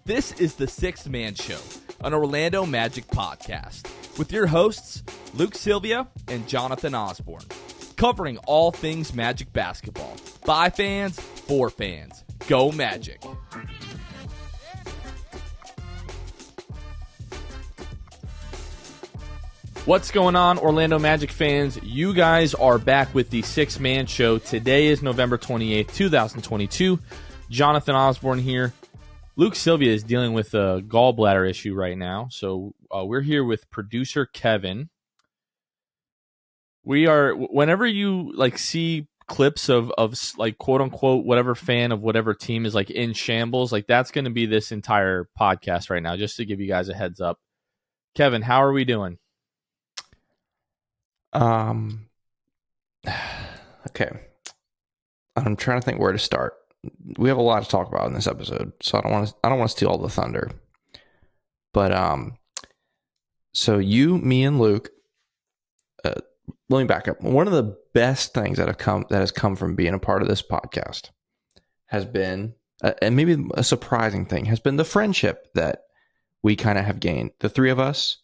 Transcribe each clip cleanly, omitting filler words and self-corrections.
This is the Sixth Man Show, an Orlando Magic podcast, with your hosts, Luke Sylvia and Jonathan Osborne, covering all things Magic basketball. By fans, for fans. Go Magic! What's going on, Orlando Magic fans? You guys are back with the Sixth Man Show. Today is November 28th, 2022. Jonathan Osborne here. Luke Sylvia is dealing with a gallbladder issue right now, so we're here with producer Kevin. We are, whenever you see clips of quote unquote whatever fan of whatever team is in shambles, that's going to be this entire podcast right now, just to give you guys a heads up. Kevin, how are we doing? Okay. I'm trying to think where to start. We have a lot to talk about in this episode, so I don't want to steal all the thunder. But so you, me, and Luke. Let me back up. One of the best things that has come from being a part of this podcast has been, and maybe a surprising thing, has been the friendship that we kind of have gained. The three of us.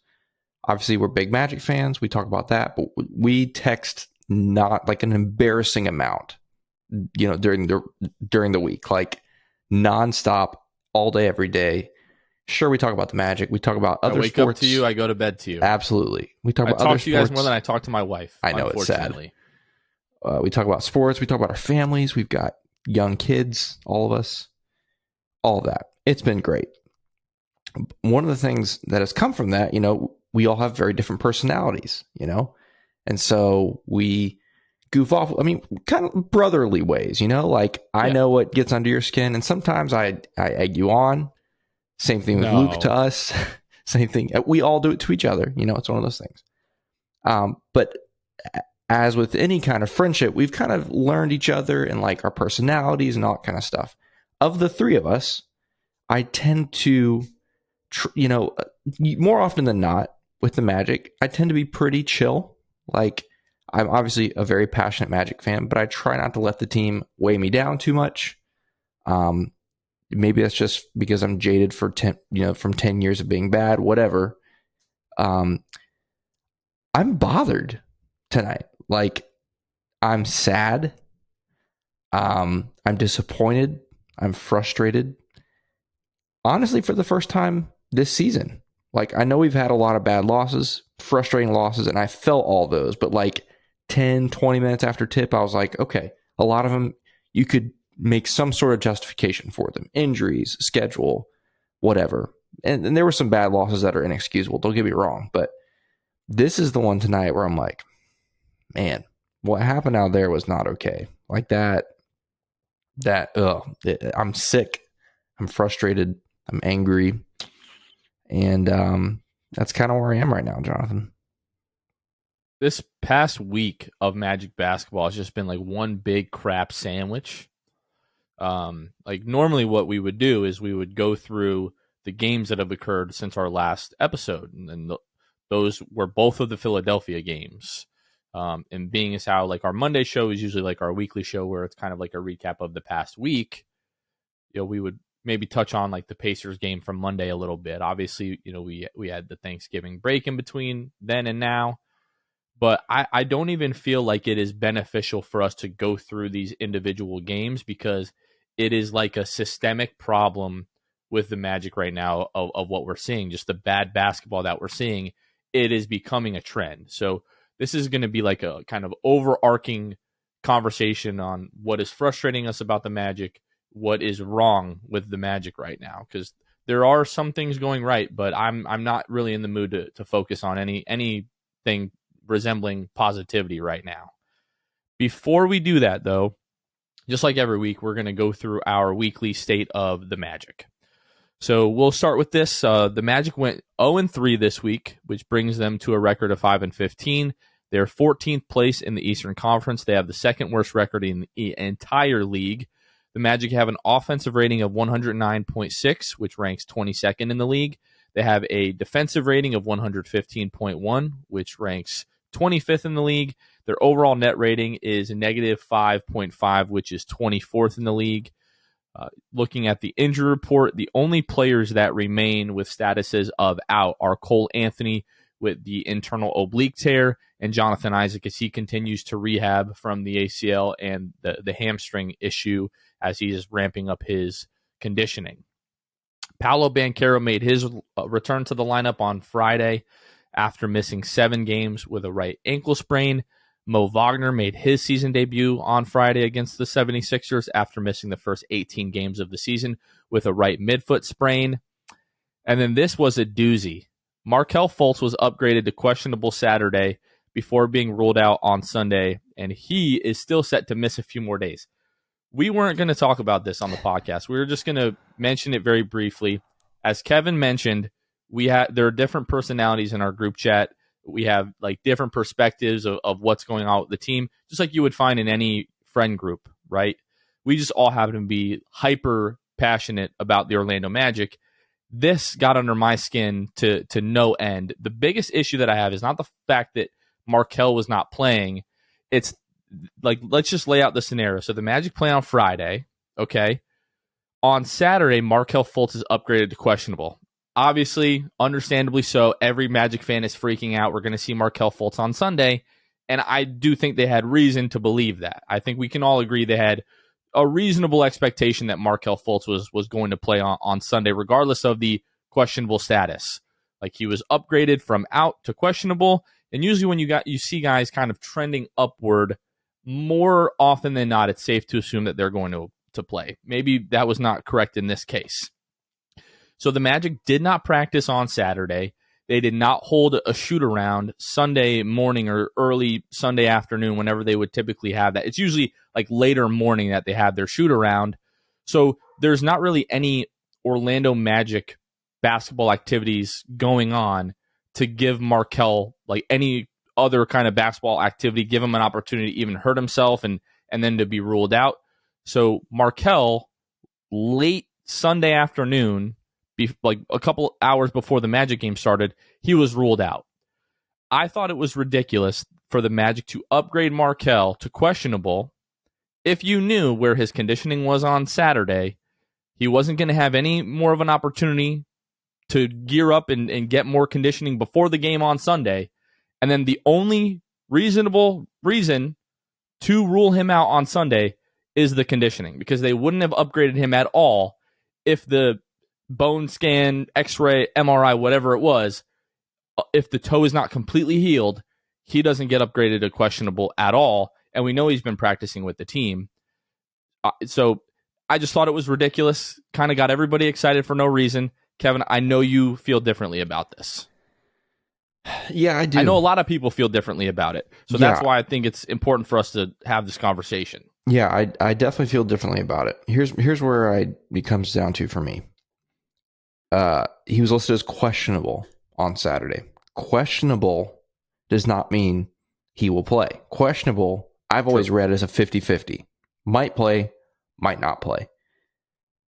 Obviously, we're big Magic fans. We talk about that, but we text not an embarrassing amount, during the week, nonstop, all day, every day. Sure, we talk about the Magic. We talk about other sports. I wake up to you. I go to bed to you. Absolutely. We talk about I other talk to you guys more than I talk to my wife. I know, it's sad. We talk about sports. We talk about our families. We've got young kids, all of us, all of that. It's been great. One of the things that has come from that, we all have very different personalities, and so we goof off. I mean, kind of brotherly ways, I know what gets under your skin, and sometimes I egg you on. Same thing with Luke to us. Same thing. We all do it to each other. It's one of those things. But as with any kind of friendship, we've kind of learned each other and our personalities and all that kind of stuff. Of the three of us, I tend to, more often than not, with the Magic, I tend to be pretty chill. I'm obviously a very passionate Magic fan, but I try not to let the team weigh me down too much. Maybe that's just because I'm jaded from 10 years of being bad, whatever. I'm bothered tonight. I'm sad. I'm disappointed. I'm frustrated. Honestly, for the first time this season. I know we've had a lot of bad losses, frustrating losses, and I felt all those. But 10, 20 minutes after tip, I was like, okay, a lot of them, you could make some sort of justification for them. Injuries, schedule, whatever. And there were some bad losses that are inexcusable, don't get me wrong. But this is the one tonight where I'm like, man, what happened out there was not okay. I'm sick. I'm frustrated. I'm angry. And that's kind of where I am right now, Jonathan. This past week of Magic basketball has just been one big crap sandwich. Normally what we would do is we would go through the games that have occurred since our last episode. And those were both of the Philadelphia games. And being as how our Monday show is usually our weekly show where it's kind of a recap of the past week, we would maybe touch on the Pacers game from Monday a little bit. Obviously, we had the Thanksgiving break in between then and now, but I don't even feel like it is beneficial for us to go through these individual games because it is a systemic problem with the Magic right now of what we're seeing, just the bad basketball that we're seeing. It is becoming a trend. So this is going to be a kind of overarching conversation on what is frustrating us about the Magic, what is wrong with the Magic right now, because there are some things going right, but I'm not really in the mood to focus on anything resembling positivity right now. Before we do that, though, just like every week, we're going to go through our weekly state of the Magic. So we'll start with this. The Magic went 0-3 this week, which brings them to a record of 5-15. They're 14th place in the Eastern Conference. They have the second worst record in the entire league. The Magic have an offensive rating of 109.6, which ranks 22nd in the league. They have a defensive rating of 115.1, which ranks 25th in the league. Their overall net rating is a negative 5.5, which is 24th in the league. Looking at the injury report, the only players that remain with statuses of out are Cole Anthony with the internal oblique tear and Jonathan Isaac as he continues to rehab from the ACL and the hamstring issue as he is ramping up his conditioning. Paolo Banchero made his return to the lineup on Friday after missing 7 games with a right ankle sprain. Mo Wagner made his season debut on Friday against the 76ers after missing the first 18 games of the season with a right midfoot sprain. And then this was a doozy. Markelle Fultz was upgraded to questionable Saturday before being ruled out on Sunday, and he is still set to miss a few more days. We weren't going to talk about this on the podcast. We were just going to mention it very briefly. As Kevin mentioned, there are different personalities in our group chat. We have like different perspectives of what's going on with the team, just like you would find in any friend group, right? We just all happen to be hyper passionate about the Orlando Magic. This got under my skin to no end. The biggest issue that I have is not the fact that Markelle was not playing. It's like, let's just lay out the scenario. So the Magic play on Friday, okay? On Saturday, Markelle Fultz is upgraded to questionable. Obviously, understandably so, every Magic fan is freaking out. We're going to see Markelle Fultz on Sunday, and I do think they had reason to believe that. I think we can all agree they had a reasonable expectation that Markelle Fultz was going to play on Sunday, regardless of the questionable status. Like, he was upgraded from out to questionable, and usually when you see guys kind of trending upward, more often than not, it's safe to assume that they're going to play. Maybe that was not correct in this case. So the Magic did not practice on Saturday. They did not hold a shoot-around Sunday morning or early Sunday afternoon, whenever they would typically have that. It's usually like later morning that they have their shoot-around. So there's not really any Orlando Magic basketball activities going on to give Markelle like any other kind of basketball activity, give him an opportunity to even hurt himself and then to be ruled out. So Markelle, late Sunday afternoon, like a couple hours before the Magic game started, he was ruled out. I thought it was ridiculous for the Magic to upgrade Markelle to questionable if you knew where his conditioning was on Saturday. He wasn't going to have any more of an opportunity to gear up and get more conditioning before the game on Sunday. And then the only reasonable reason to rule him out on Sunday is the conditioning, because they wouldn't have upgraded him at all if the bone scan, x-ray, MRI, whatever it was, if the toe is not completely healed, he doesn't get upgraded to questionable at all. And we know he's been practicing with the team. So I just thought it was ridiculous. Kind of got everybody excited for no reason. Kevin, I know you feel differently about this. Yeah, I do. I know a lot of people feel differently about it. So that's why I think it's important for us to have this conversation. Yeah, I definitely feel differently about it. Here's where it comes down to for me. He was listed as questionable on Saturday. Questionable does not mean he will play. Questionable, I've always read as a 50-50. Might play, might not play.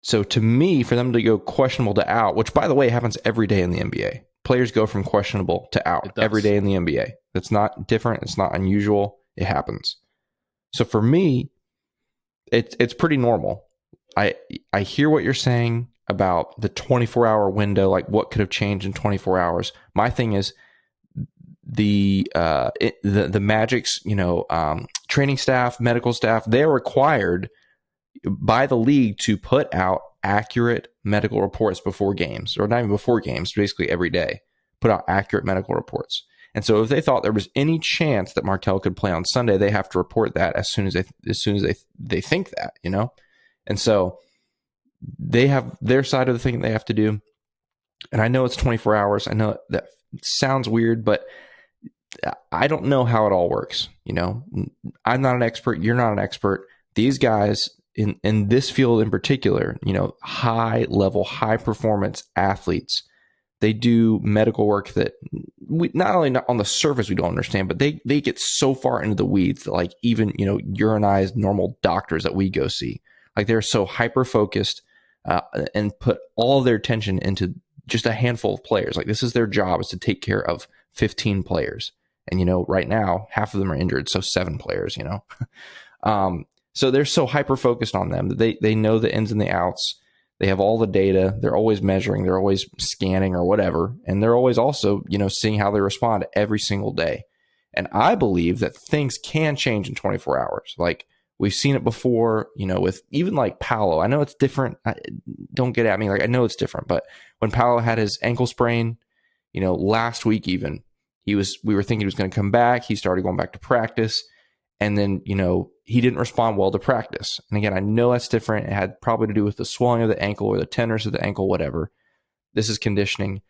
So to me, for them to go questionable to out, which by the way happens every day in the NBA. Players go from questionable to out every day in the NBA. That's not different. It's not unusual. It happens. So for me, it's pretty normal. I hear what you're saying about the 24-hour window, like what could have changed in 24 hours. My thing is the Magic's, training staff, medical staff, they're required by the league to put out accurate medical reports before games, or not even before games, basically every day, put out accurate medical reports. And so if they thought there was any chance that Markelle could play on Sunday, they have to report that as soon as they think that, And so they have their side of the thing they have to do. And I know it's 24 hours. I know that sounds weird, but I don't know how it all works. I'm not an expert. You're not an expert. These guys in this field in particular, high level, high performance athletes, they do medical work that we not only on the surface we don't understand, but they get so far into the weeds that like even, urinized normal doctors that we go see, like they're so hyper focused and put all of their attention into just a handful of players. Like this is their job, is to take care of 15 players. And, right now half of them are injured. So 7 players, So they're so hyper focused on them that they know the ins and the outs. They have all the data. They're always measuring. They're always scanning or whatever. And they're always also, seeing how they respond every single day. And I believe that things can change in 24 hours. Like we've seen it before, with even like Paolo. I know it's different. Don't get at me. Like I know it's different. But when Paolo had his ankle sprain, last week even, we were thinking he was going to come back. He started going back to practice. And then, he didn't respond well to practice. And again, I know that's different. It had probably to do with the swelling of the ankle or the tenderness of the ankle, whatever. This is conditioning.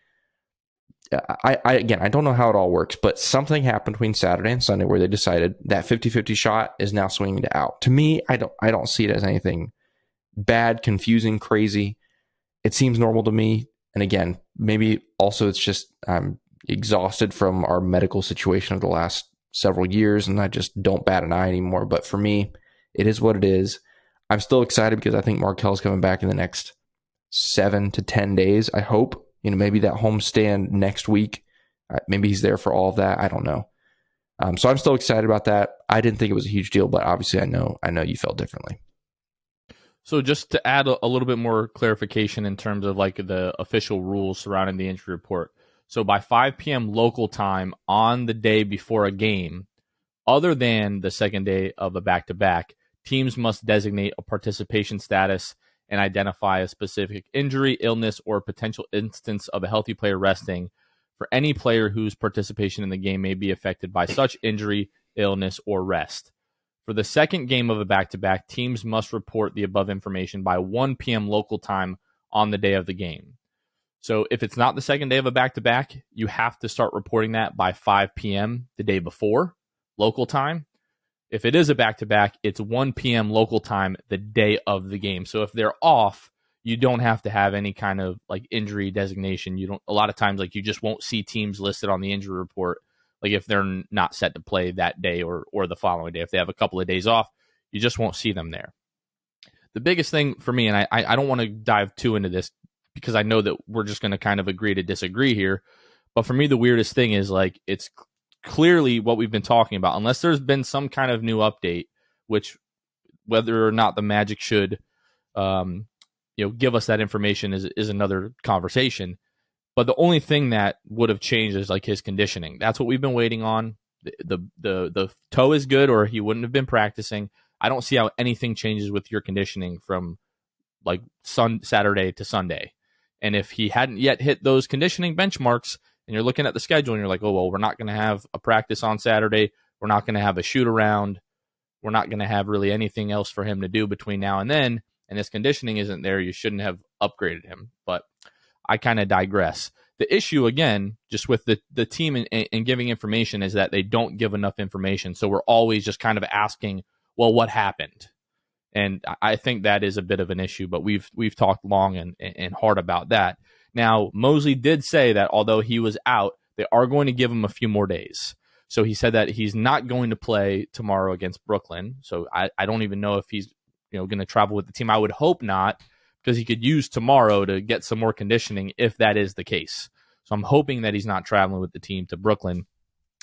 I don't know how it all works, but something happened between Saturday and Sunday where they decided that 50-50 shot is now swinging to out. To me, I don't see it as anything bad, confusing, crazy. It seems normal to me. And again, maybe also it's just I'm exhausted from our medical situation of the last several years, and I just don't bat an eye anymore. But for me, it is what it is. I'm still excited because I think Markel's coming back in the next 7 to 10 days. I hope, maybe that homestand next week. Maybe he's there for all of that. I don't know. So I'm still excited about that. I didn't think it was a huge deal, but obviously I know you felt differently. So just to add a little bit more clarification in terms of like the official rules surrounding the injury report. So by 5 p.m. local time on the day before a game, other than the second day of a back-to-back, teams must designate a participation status and identify a specific injury, illness, or potential instance of a healthy player resting for any player whose participation in the game may be affected by such injury, illness, or rest. For the second game of a back-to-back, teams must report the above information by 1 p.m. local time on the day of the game. So if it's not the second day of a back-to-back, you have to start reporting that by 5 p.m. the day before, local time. If it is a back-to-back, it's 1 p.m. local time the day of the game. So if they're off, you don't have to have any kind of like injury designation. A lot of times, like you just won't see teams listed on the injury report, like if they're not set to play that day or the following day. If they have a couple of days off, you just won't see them there. The biggest thing for me, and I don't want to dive too into this, because I know that we're just going to kind of agree to disagree here. But for me, the weirdest thing is like it's clearly what we've been talking about, unless there's been some kind of new update, which whether or not the Magic should, give us that information is another conversation. But the only thing that would have changed is like his conditioning. That's what we've been waiting on. The toe is good, or he wouldn't have been practicing. I don't see how anything changes with your conditioning from like Saturday to Sunday. And if he hadn't yet hit those conditioning benchmarks, and you're looking at the schedule and you're like, oh, well, we're not going to have a practice on Saturday. We're not going to have a shoot around. We're not going to have really anything else for him to do between now and then. And his conditioning isn't there. You shouldn't have upgraded him. But I kind of digress. The issue, again, just with the team and giving information is that they don't give enough information. So we're always just kind of asking, well, what happened? And I think that is a bit of an issue, but we've talked long and hard about that. Now, Mosley did say that although he was out, they are going to give him a few more days. So he said that he's not going to play tomorrow against Brooklyn. So I don't even know if he's going to travel with the team. I would hope not, because he could use tomorrow to get some more conditioning if that is the case. So I'm hoping that he's not traveling with the team to Brooklyn.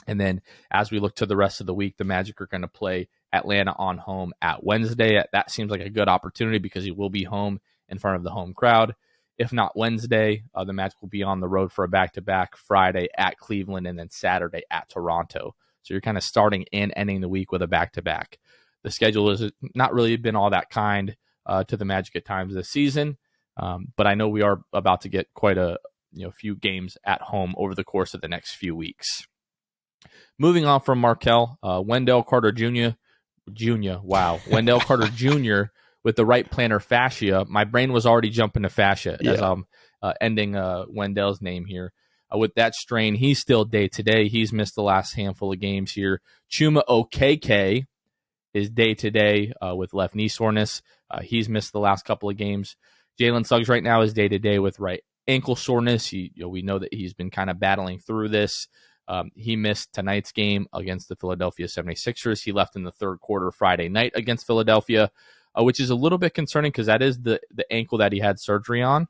And then as we look to the rest of the week, the Magic are going to play Atlanta on home at Wednesday. That seems like a good opportunity because he will be home in front of the home crowd. If not Wednesday, the Magic will be on the road for a back-to-back Friday at Cleveland and then Saturday at Toronto. So you're kind of starting and ending the week with a back-to-back. The schedule has not really been all that kind to the Magic at times this season, but I know we are about to get quite a few games at home over the course of the next few weeks. Moving on from Markel, Wendell Carter Jr. Wendell Carter Jr. with the right plantar fascia. My brain was already jumping to fascia as I'm ending Wendell's name here. With that strain, he's still day-to-day. He's missed the last handful of games here. Chuma Okeke is day-to-day with left knee soreness. He's missed the last couple of games. Jalen Suggs right now is day-to-day with right ankle soreness. We know that he's been kind of battling through this. He missed tonight's game against the Philadelphia 76ers. He left in the third quarter Friday night against Philadelphia, which is a little bit concerning because that is the ankle that he had surgery on.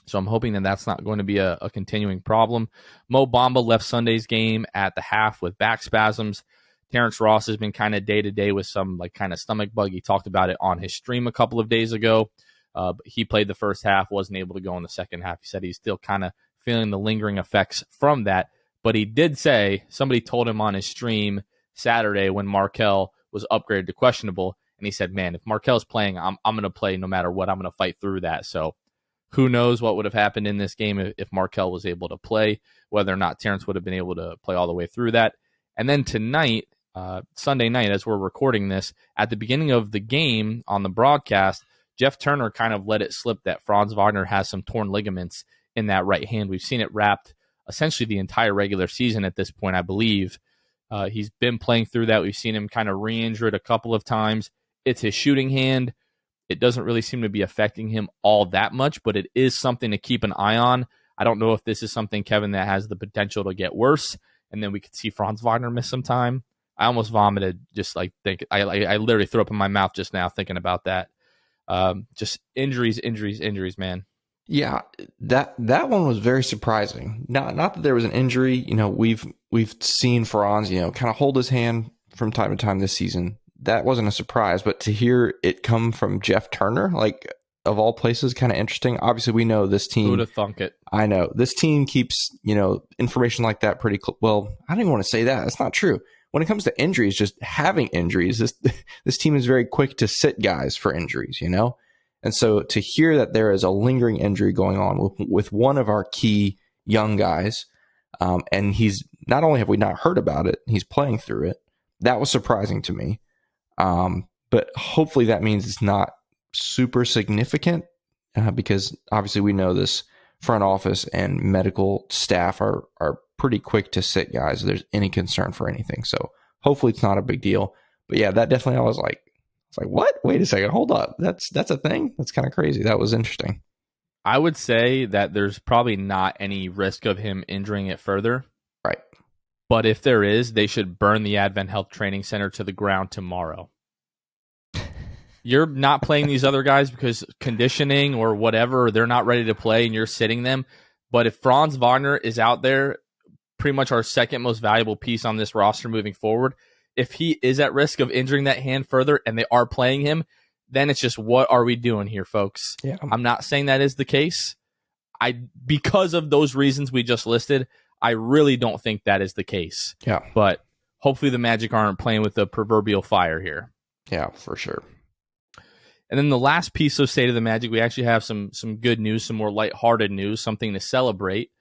So I'm hoping that that's not going to be a continuing problem. Mo Bamba left Sunday's game at the half with back spasms. Terrence Ross has been kind of day-to-day with some like kind of stomach bug. He talked about it on his stream a couple of days ago. But he played the first half, wasn't able to go in the second half. He said he's still kind of feeling the lingering effects from that. But he did say somebody told him on his stream Saturday when Markelle was upgraded to questionable, and he said, man, if Markelle's playing, I'm going to play no matter what. I'm going to fight through that. So who knows what would have happened in this game if Markelle was able to play, whether or not Terrence would have been able to play all the way through that. And then tonight, Sunday night, as we're recording this, at the beginning of the game on the broadcast, Jeff Turner kind of let it slip that Franz Wagner has some torn ligaments in that right hand. We've seen it wrapped essentially the entire regular season at this point, I believe. He's been playing through that. We've seen him kind of re-injure it a couple of times. It's his shooting hand. It doesn't really seem to be affecting him all that much, but it is something to keep an eye on. I don't know if this is something, Kevin, that has the potential to get worse, and then we could see Franz Wagner miss some time. I almost vomited just like think. I literally threw up in my mouth just now thinking about that. Just injuries, man. Yeah, that one was very surprising. Not that there was an injury. You know, we've seen Franz, you know, kind of hold his hand from time to time this season. That wasn't a surprise, but to hear it come from Jeff Turner, like of all places, kind of interesting. Obviously, we know this team. Who'd have thunk it? I know this team keeps, you know, information like that pretty well. I don't even want to say that. That's not true. When it comes to injuries, just having injuries, this team is very quick to sit guys for injuries, you know? And so to hear that there is a lingering injury going on with one of our key young guys, and he's not only have we not heard about it, he's playing through it. That was surprising to me. But hopefully that means it's not super significant, because obviously we know this front office and medical staff are pretty quick to sit guys if there's any concern for anything. So hopefully it's not a big deal. But yeah, that definitely, I was like, what? Wait a second, hold up. That's a thing? That's kind of crazy. That was interesting. I would say that there's probably not any risk of him injuring it further. Right. But if there is, they should burn the Advent Health Training Center to the ground tomorrow. You're not playing these other guys because conditioning or whatever, they're not ready to play and you're sitting them. But if Franz Wagner is out there, pretty much our second most valuable piece on this roster moving forward, if he is at risk of injuring that hand further and they are playing him, then it's just, what are we doing here, folks? Yeah. I'm not saying that is the case. Because of those reasons we just listed, I really don't think that is the case. Yeah. But hopefully the Magic aren't playing with the proverbial fire here. Yeah, for sure. And then the last piece of State of the Magic, we actually have some good news, some more lighthearted news, something to celebrate.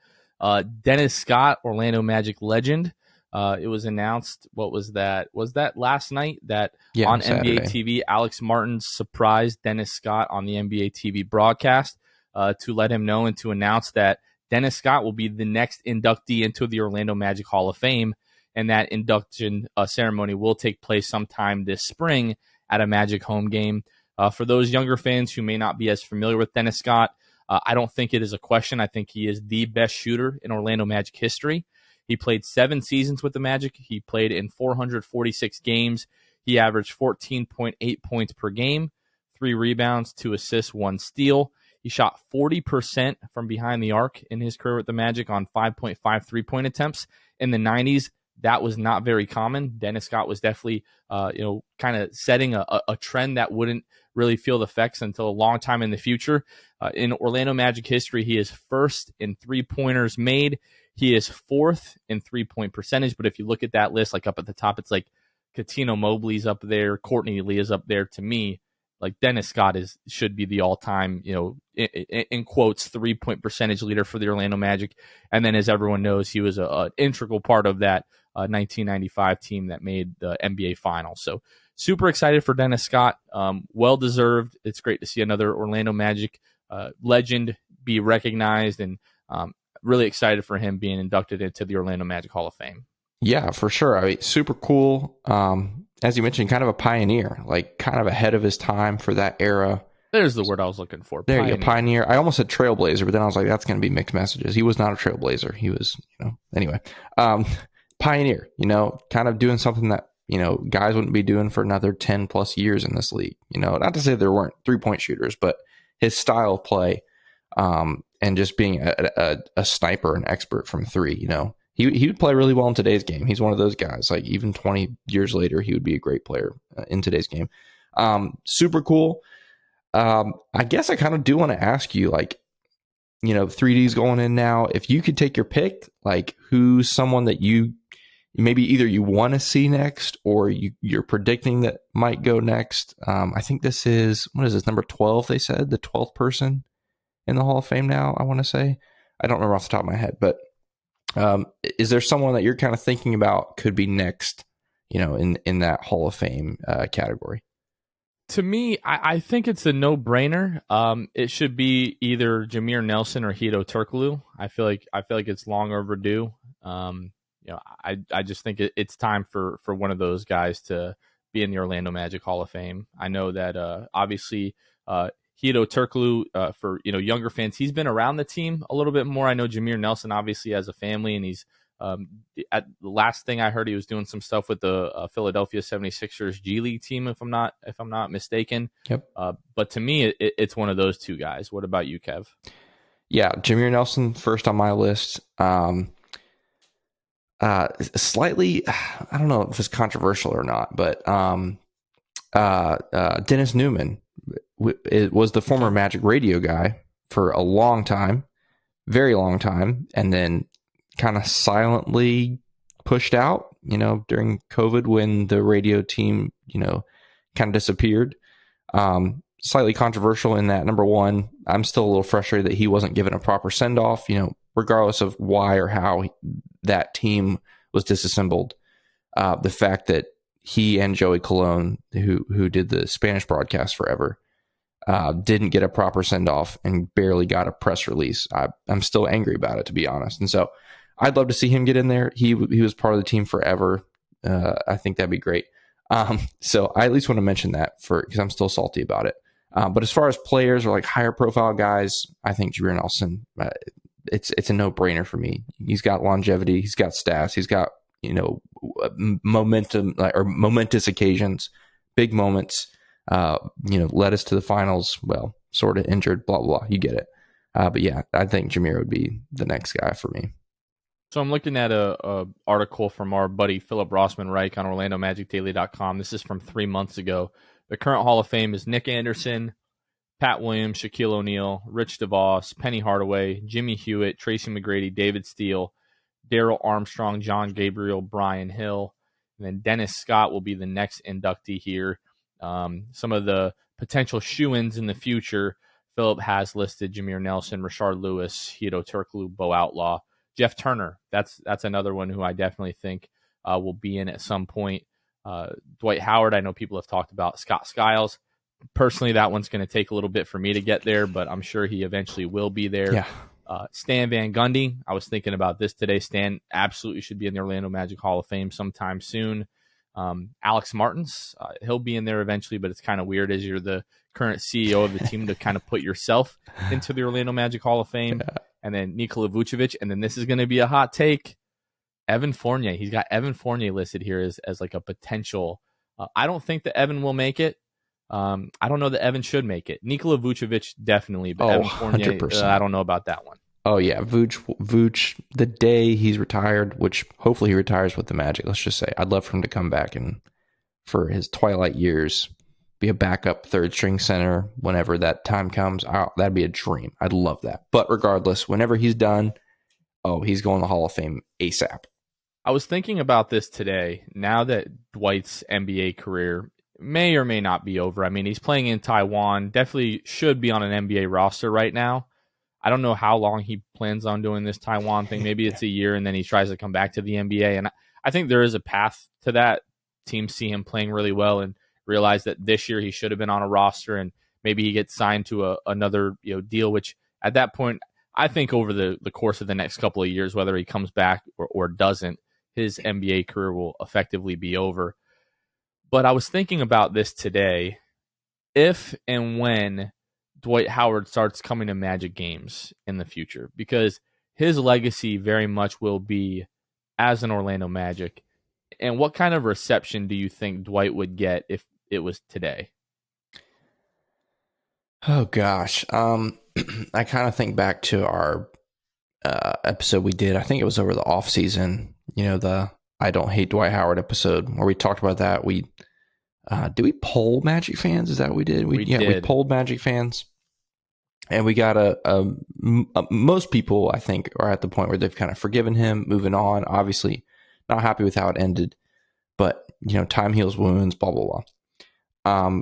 Dennis Scott, Orlando Magic legend. It was announced, what was that? Was that last night that on Saturday. NBA TV, Alex Martin surprised Dennis Scott on the NBA TV broadcast to let him know and to announce that Dennis Scott will be the next inductee into the Orlando Magic Hall of Fame, and that induction ceremony will take place sometime this spring at a Magic home game. For those younger fans who may not be as familiar with Dennis Scott, I don't think it is a question. I think he is the best shooter in Orlando Magic history. He played 7 seasons with the Magic. He played in 446 games. He averaged 14.8 points per game, 3 rebounds, 2 assists, 1 steal. He shot 40% from behind the arc in his career with the Magic on 5.5 3-point attempts. In the 90s, that was not very common. Dennis Scott was definitely, kind of setting a trend that wouldn't really feel the effects until a long time in the future. In Orlando Magic history, he is first in 3-pointers made. He is 4th in 3-point percentage. But if you look at that list, like up at the top, it's like Katino Mobley's up there, Courtney Lee is up there. To me, like Dennis Scott should be the all-time, in quotes, 3-point percentage leader for the Orlando Magic. And then, as everyone knows, he was an integral part of that 1995 team that made the NBA Finals. So super excited for Dennis Scott. Well-deserved. It's great to see another Orlando Magic legend be recognized, and really excited for him being inducted into the Orlando Magic Hall of Fame. Yeah, for sure. I mean, super cool. As you mentioned, kind of a pioneer, like kind of ahead of his time for that era. There's the word I was looking for. There you go, pioneer. I almost said trailblazer, but then I was like, that's going to be mixed messages. He was not a trailblazer. He was, anyway. Pioneer, kind of doing something that, guys wouldn't be doing for another 10 plus years in this league. Not to say there weren't 3-point shooters, but his style of play, and just being a sniper, an expert from 3, He would play really well in today's game. He's one of those guys. Like even 20 years later, he would be a great player in today's game. Super cool. I guess I kind of do want to ask you, like, 3D's going in now. If you could take your pick, like who's someone that you maybe either you want to see next or you're predicting that might go next. I think this is, what is this, number 12, they said? The 12th person in the Hall of Fame now, I want to say. I don't remember off the top of my head, but is there someone that you're kind of thinking about could be next, in that Hall of Fame category? To me, I think it's a no-brainer. It should be either Jameer Nelson or Hedo Turkoglu. I feel like it's long overdue. I just think it's time for one of those guys to be in the Orlando Magic Hall of Fame. I know that obviously Hedo Turkoglu, for younger fans, he's been around the team a little bit more. I know Jameer Nelson obviously has a family, and he's at the last thing I heard, he was doing some stuff with the Philadelphia 76ers G League team, if I'm not mistaken. Yep. But to me, it's one of those two guys. What about you, Kev? Yeah, Jameer Nelson first on my list. Slightly, I don't know if it's controversial or not, but Dennis Newman was the former Magic radio guy for a long time, very long time, and then kind of silently pushed out, during COVID when the radio team, kind of disappeared. Slightly controversial in that, number one, I'm still a little frustrated that he wasn't given a proper send off, regardless of why or how that team was disassembled. The fact that he and Joey Colon, who did the Spanish broadcast forever, didn't get a proper send off and barely got a press release. I'm still angry about it, to be honest. And so I'd love to see him get in there. He was part of the team forever. I think that'd be great. So I at least want to mention that because I'm still salty about it. But as far as players or like higher profile guys, I think Jameer Nelson, it's a no brainer for me. He's got longevity. He's got stats. He's got, momentum or momentous occasions, big moments, led us to the finals. Well, sort of injured, blah, blah, blah. You get it. But yeah, I think Jameer would be the next guy for me. So I'm looking at a article from our buddy Philip Rossman-Reich on OrlandoMagicDaily.com. This is from 3 months ago. The current Hall of Fame is Nick Anderson, Pat Williams, Shaquille O'Neal, Rich DeVos, Penny Hardaway, Jimmy Hewitt, Tracy McGrady, David Steele, Daryl Armstrong, John Gabriel, Brian Hill, and then Dennis Scott will be the next inductee here. Some of the potential shoo-ins in the future, Philip has listed Jameer Nelson, Rashard Lewis, Hedo Turkoglu, Bo Outlaw, Jeff Turner. That's another one who I definitely think will be in at some point. Dwight Howard, I know people have talked about. Scott Skiles. Personally, that one's going to take a little bit for me to get there, but I'm sure he eventually will be there. Yeah. Stan Van Gundy. I was thinking about this today. Stan absolutely should be in the Orlando Magic Hall of Fame sometime soon. Alex Martins, he'll be in there eventually, but it's kind of weird as you're the current CEO of the team to kind of put yourself into the Orlando Magic Hall of Fame. Yeah. And then Nikola Vucevic, and then this is going to be a hot take, Evan Fournier. He's got Evan Fournier listed here as like a potential. I don't think that Evan will make it. I don't know that Evan should make it. Nikola Vucevic definitely, but Evan Fournier, 100%. I don't know about that one. Oh yeah, Vuce, the day he's retired, which hopefully he retires with the Magic. Let's just say I'd love for him to come back and for his twilight years be a backup third string center whenever that time comes. That'd be a dream. I'd love that. But regardless, whenever he's done, he's going to the Hall of Fame ASAP. I was thinking about this today. Now that Dwight's NBA career may or may not be over. I mean, he's playing in Taiwan. Definitely should be on an NBA roster right now. I don't know how long he plans on doing this Taiwan thing. Maybe it's a year and then he tries to come back to the NBA. And I think there is a path to that. Teams see him playing really well and realize that this year he should have been on a roster and maybe he gets signed to another deal, which at that point, I think over the course of the next couple of years, whether he comes back or doesn't, his NBA career will effectively be over. But I was thinking about this today. If and when Dwight Howard starts coming to Magic games in the future, because his legacy very much will be as an Orlando Magic. And what kind of reception do you think Dwight would get if it was today? Oh gosh. I kind of think back to our episode we did. I think it was over the off season. The I Don't Hate Dwight Howard episode where we talked about that. Did we poll Magic fans? Is that what we did? We did. We polled Magic fans, and we got most people, I think, are at the point where they've kind of forgiven him, moving on. Obviously, not happy with how it ended, but time heals wounds. Blah blah blah.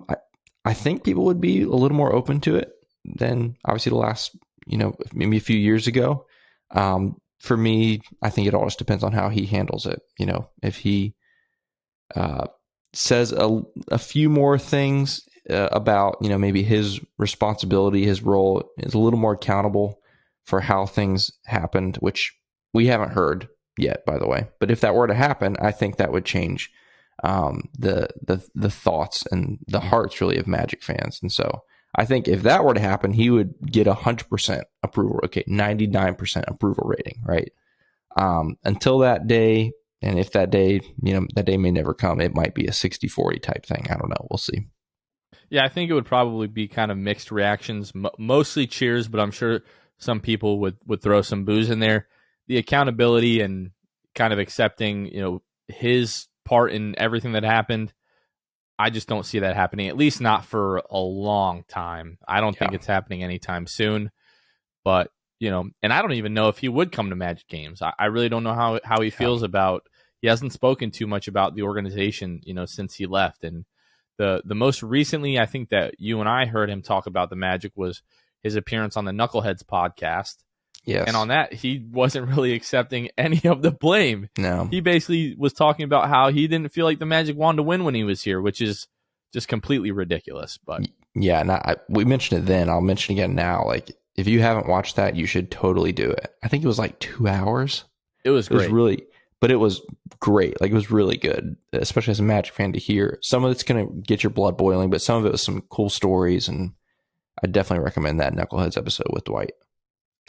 I think people would be a little more open to it than obviously the last, maybe a few years ago. For me, I think it all just depends on how he handles it. If he says a few more things about, maybe his responsibility, his role, is a little more accountable for how things happened, which we haven't heard yet, by the way. But if that were to happen, I think that would change the thoughts and the hearts really of Magic fans. And so I think if that were to happen, he would get 100% approval. Okay, 99% approval rating, right? Until that day, and if that day, that day may never come, it might be a 60-40 type thing. I don't know. We'll see. Yeah, I think it would probably be kind of mixed reactions, mostly cheers, but I'm sure some people would throw some boos in there. The accountability and kind of accepting, his part in everything that happened, I just don't see that happening, at least not for a long time. I don't think it's happening anytime soon. But, and I don't even know if he would come to Magic games. I really don't know how he feels about. He hasn't spoken too much about the organization, since he left. And the most recently, I think that you and I heard him talk about the Magic was his appearance on the Knuckleheads podcast. Yes. And on that, he wasn't really accepting any of the blame. No. He basically was talking about how he didn't feel like the Magic wanted to win when he was here, which is just completely ridiculous. But yeah, and we mentioned it then. I'll mention again now. Like, if you haven't watched that, you should totally do it. I think it was like 2 hours. It was great. But it was great. Like, it was really good, especially as a Magic fan to hear. Some of it's going to get your blood boiling, but some of it was some cool stories, and I definitely recommend that Knuckleheads episode with Dwight.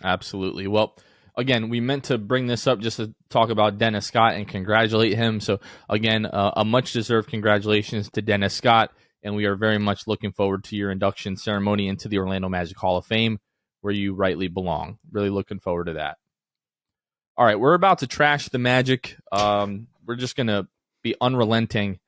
Absolutely. Well, again, we meant to bring this up just to talk about Dennis Scott and congratulate him. So, again, a much-deserved congratulations to Dennis Scott, and we are very much looking forward to your induction ceremony into the Orlando Magic Hall of Fame, where you rightly belong. Really looking forward to that. All right, we're about to trash the Magic. We're just going to be unrelenting.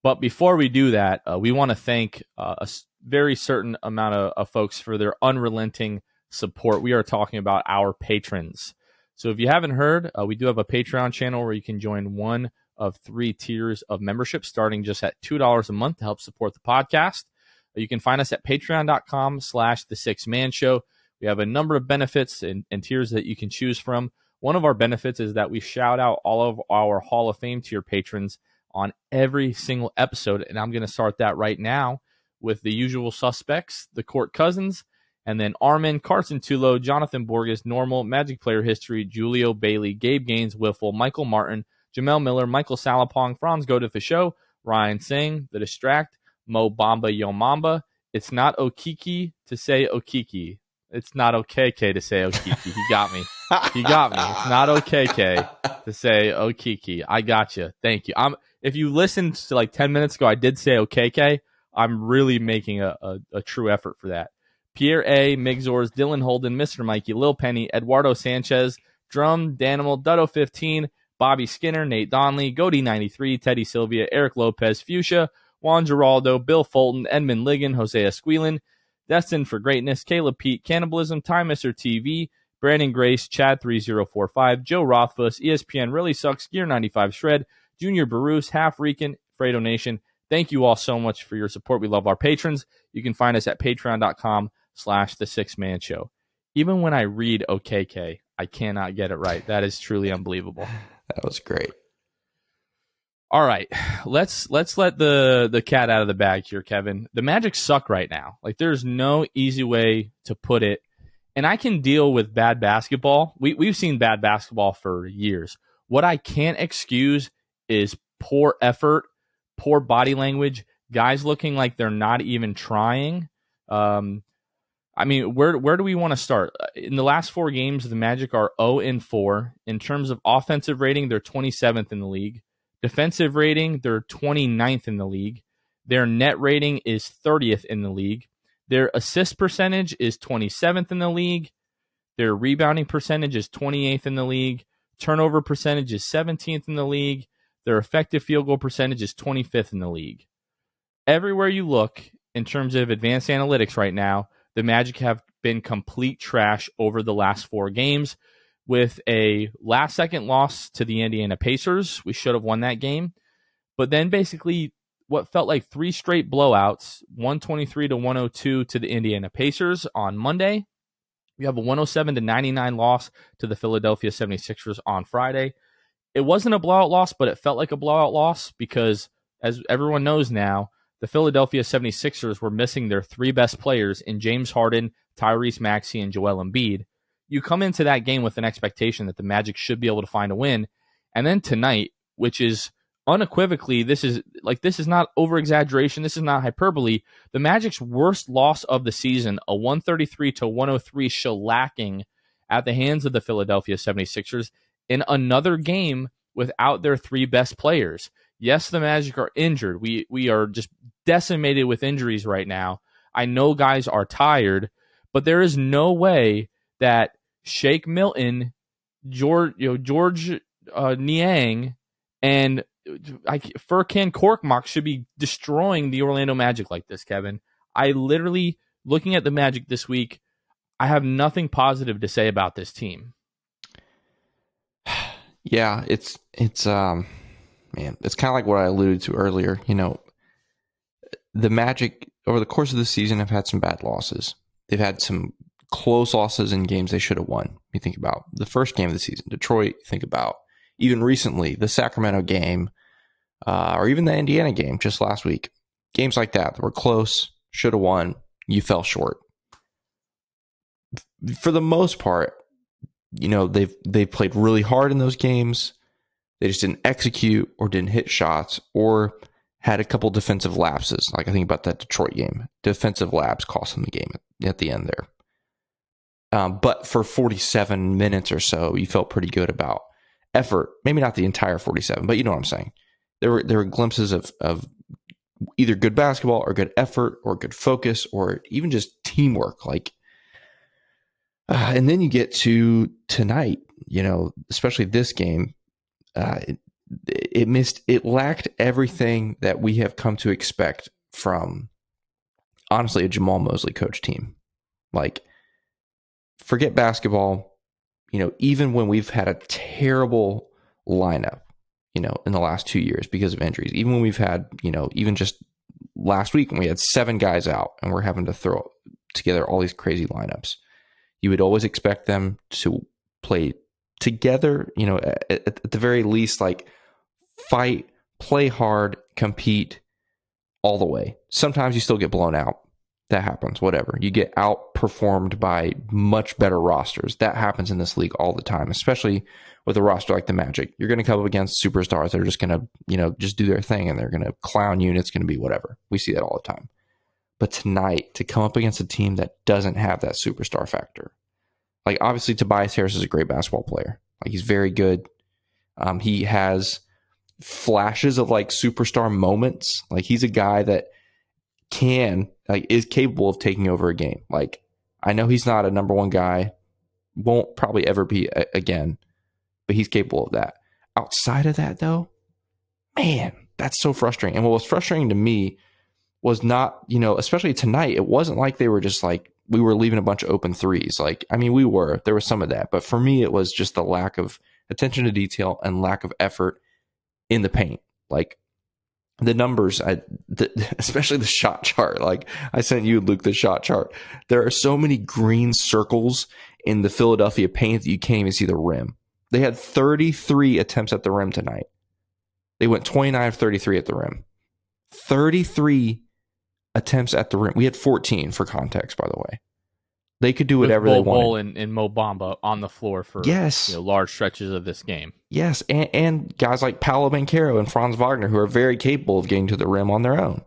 But before we do that, we want to thank a very certain amount of folks for their unrelenting support. We are talking about our patrons. So if you haven't heard, we do have a Patreon channel where you can join one of 3 tiers of membership starting just at $2 a month to help support the podcast. You can find us at patreon.com/the6man-show. We have a number of benefits and tiers that you can choose from. One of our benefits is that we shout out all of our Hall of Fame tier patrons on every single episode. And I'm going to start that right now with the usual suspects, the Court Cousins, and then Armin, Carson Tulo, Jonathan Borges, Normal, Magic Player History, Julio Bailey, Gabe Gaines, Wiffle, Michael Martin, Jamel Miller, Michael Salapong, Franz Go to the Show, Ryan Singh, The Distract, Mo Bamba Yo Mamba. It's not Okiki to say Okiki. It's not OKK to say Okiki. He got me. He got me. It's not OKK to say Okiki. I got you. Thank you. If you listened to like 10 minutes ago, I did say OKK. I'm really making a true effort for that. Pierre A., Migzors, Dylan Holden, Mr. Mikey, Lil Penny, Eduardo Sanchez, Drum, Danimal, Dutto15, Bobby Skinner, Nate Donley, Goody93, Teddy Sylvia, Eric Lopez, Fuchsia, Juan Giraldo, Bill Fulton, Edmund Ligon, Hosea Squealin, Destined for Greatness, Caleb Pete, Cannibalism, Time Mr. TV, Brandon Grace, Chad3045, Joe Rothfuss, ESPN Really Sucks, Gear 95 Shred, Junior Barus, Half Rican, Fredo Nation. Thank you all so much for your support. We love our patrons. You can find us at patreon.com/the6man-show. Even when I read OKK, I cannot get it right. That is truly unbelievable. That was great. All right, let's let the cat out of the bag here, Kevin. The Magic suck right now. Like, there's no easy way to put it. And I can deal with bad basketball. We've seen bad basketball for years. What I can't excuse is poor effort, poor body language, guys looking like they're not even trying. I mean, where do we want to start? In the last 4 games, the Magic are 0-4. In terms of offensive rating, they're 27th in the league. Defensive rating, they're 29th in the league. Their net rating is 30th in the league. Their assist percentage is 27th in the league. Their rebounding percentage is 28th in the league. Turnover percentage is 17th in the league. Their effective field goal percentage is 25th in the league. Everywhere you look in terms of advanced analytics right now, the Magic have been complete trash over the last 4 games with a last-second loss to the Indiana Pacers. We should have won that game. But then basically what felt like 3 straight blowouts, 123-102 to the Indiana Pacers on Monday. You have a 107-99 loss to the Philadelphia 76ers on Friday. It wasn't a blowout loss, but it felt like a blowout loss because, as everyone knows now, the Philadelphia 76ers were missing their 3 best players in James Harden, Tyrese Maxey, and Joel Embiid. You come into that game with an expectation that the Magic should be able to find a win. And then tonight, which is unequivocally, this is not over-exaggeration, this is not hyperbole, the Magic's worst loss of the season, a 133-103 shellacking at the hands of the Philadelphia 76ers in another game without their 3 best players. Yes, the Magic are injured. We are just decimated with injuries right now. I know guys are tired, but there is no way that Shake Milton, George Niang, and Furkan Korkmaz should be destroying the Orlando Magic like this, Kevin. I literally, looking at the Magic this week, I have nothing positive to say about this team. Yeah, it's man, it's kind of like what I alluded to earlier. You know, the Magic over the course of the season have had some bad losses. They've had some close losses in games they should have won. You think about the first game of the season, Detroit. You think about even recently the Sacramento game, or even the Indiana game just last week. Games like that were close, should have won. You fell short. For the most part, you know, they've played really hard in those games. They just didn't execute or didn't hit shots or had a couple defensive lapses. Like I think about that Detroit game. Defensive lapse cost them the game at the end there. But for 47 minutes or so, you felt pretty good about effort. Maybe not the entire 47, but you know what I'm saying. There were glimpses of either good basketball or good effort or good focus or even just teamwork. Like, and then you get to tonight, you know, especially this game. It lacked everything that we have come to expect from, honestly, a Jamal Mosley coach team. Like, forget basketball, you know, even when we've had a terrible lineup, you know, in the last 2 years because of injuries, even when we've had, you know, even just last week when we had 7 guys out and we're having to throw together all these crazy lineups, you would always expect them to play together, you know, at the very least, like fight, play hard, compete all the way. Sometimes you still get blown out. That happens, whatever. You get outperformed by much better rosters. That happens in this league all the time, especially with a roster like the Magic. You're going to come up against superstars that are just going to, you know, just do their thing and they're going to clown you and it's going to be whatever. We see that all the time. But tonight, to come up against a team that doesn't have that superstar factor, like obviously Tobias Harris is a great basketball player. Like he's very good. He has flashes of like superstar moments. Like he's a guy that is capable of taking over a game. Like I know he's not a number 1 guy, won't probably ever be again, but he's capable of that. Outside of that though, man, that's so frustrating. And what was frustrating to me was not, you know, especially tonight, it wasn't like they were just like, we were leaving a bunch of open threes. Like, I mean, there was some of that, but for me, it was just the lack of attention to detail and lack of effort in the paint. Like the numbers, especially the shot chart. Like I sent you, Luke, the shot chart. There are so many green circles in the Philadelphia paint that you can't even see the rim. They had 33 attempts at the rim tonight. They went 29 of 33 at the rim. 33 attempts at the rim. We had 14 for context, by the way. They could do whatever they wanted. Bol and Mo Bamba on the floor for large stretches of this game. Yes, and guys like Paolo Banchero and Franz Wagner who are very capable of getting to the rim on their own.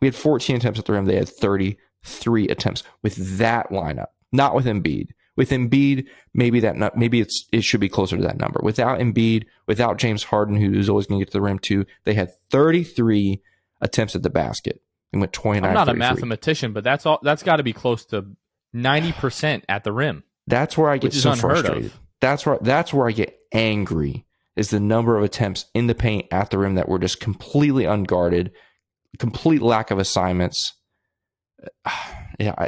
We had 14 attempts at the rim. They had 33 attempts with that lineup, not with Embiid. With Embiid, maybe it should be closer to that number. Without Embiid, without James Harden, who's always going to get to the rim too, they had 33 attempts at the basket. And went 29. I'm not a mathematician, but that's got to be close to 90% at the rim. That's where I get which is so unheard frustrated. of. That's where I get angry, is the number of attempts in the paint at the rim that were just completely unguarded, complete lack of assignments. Yeah,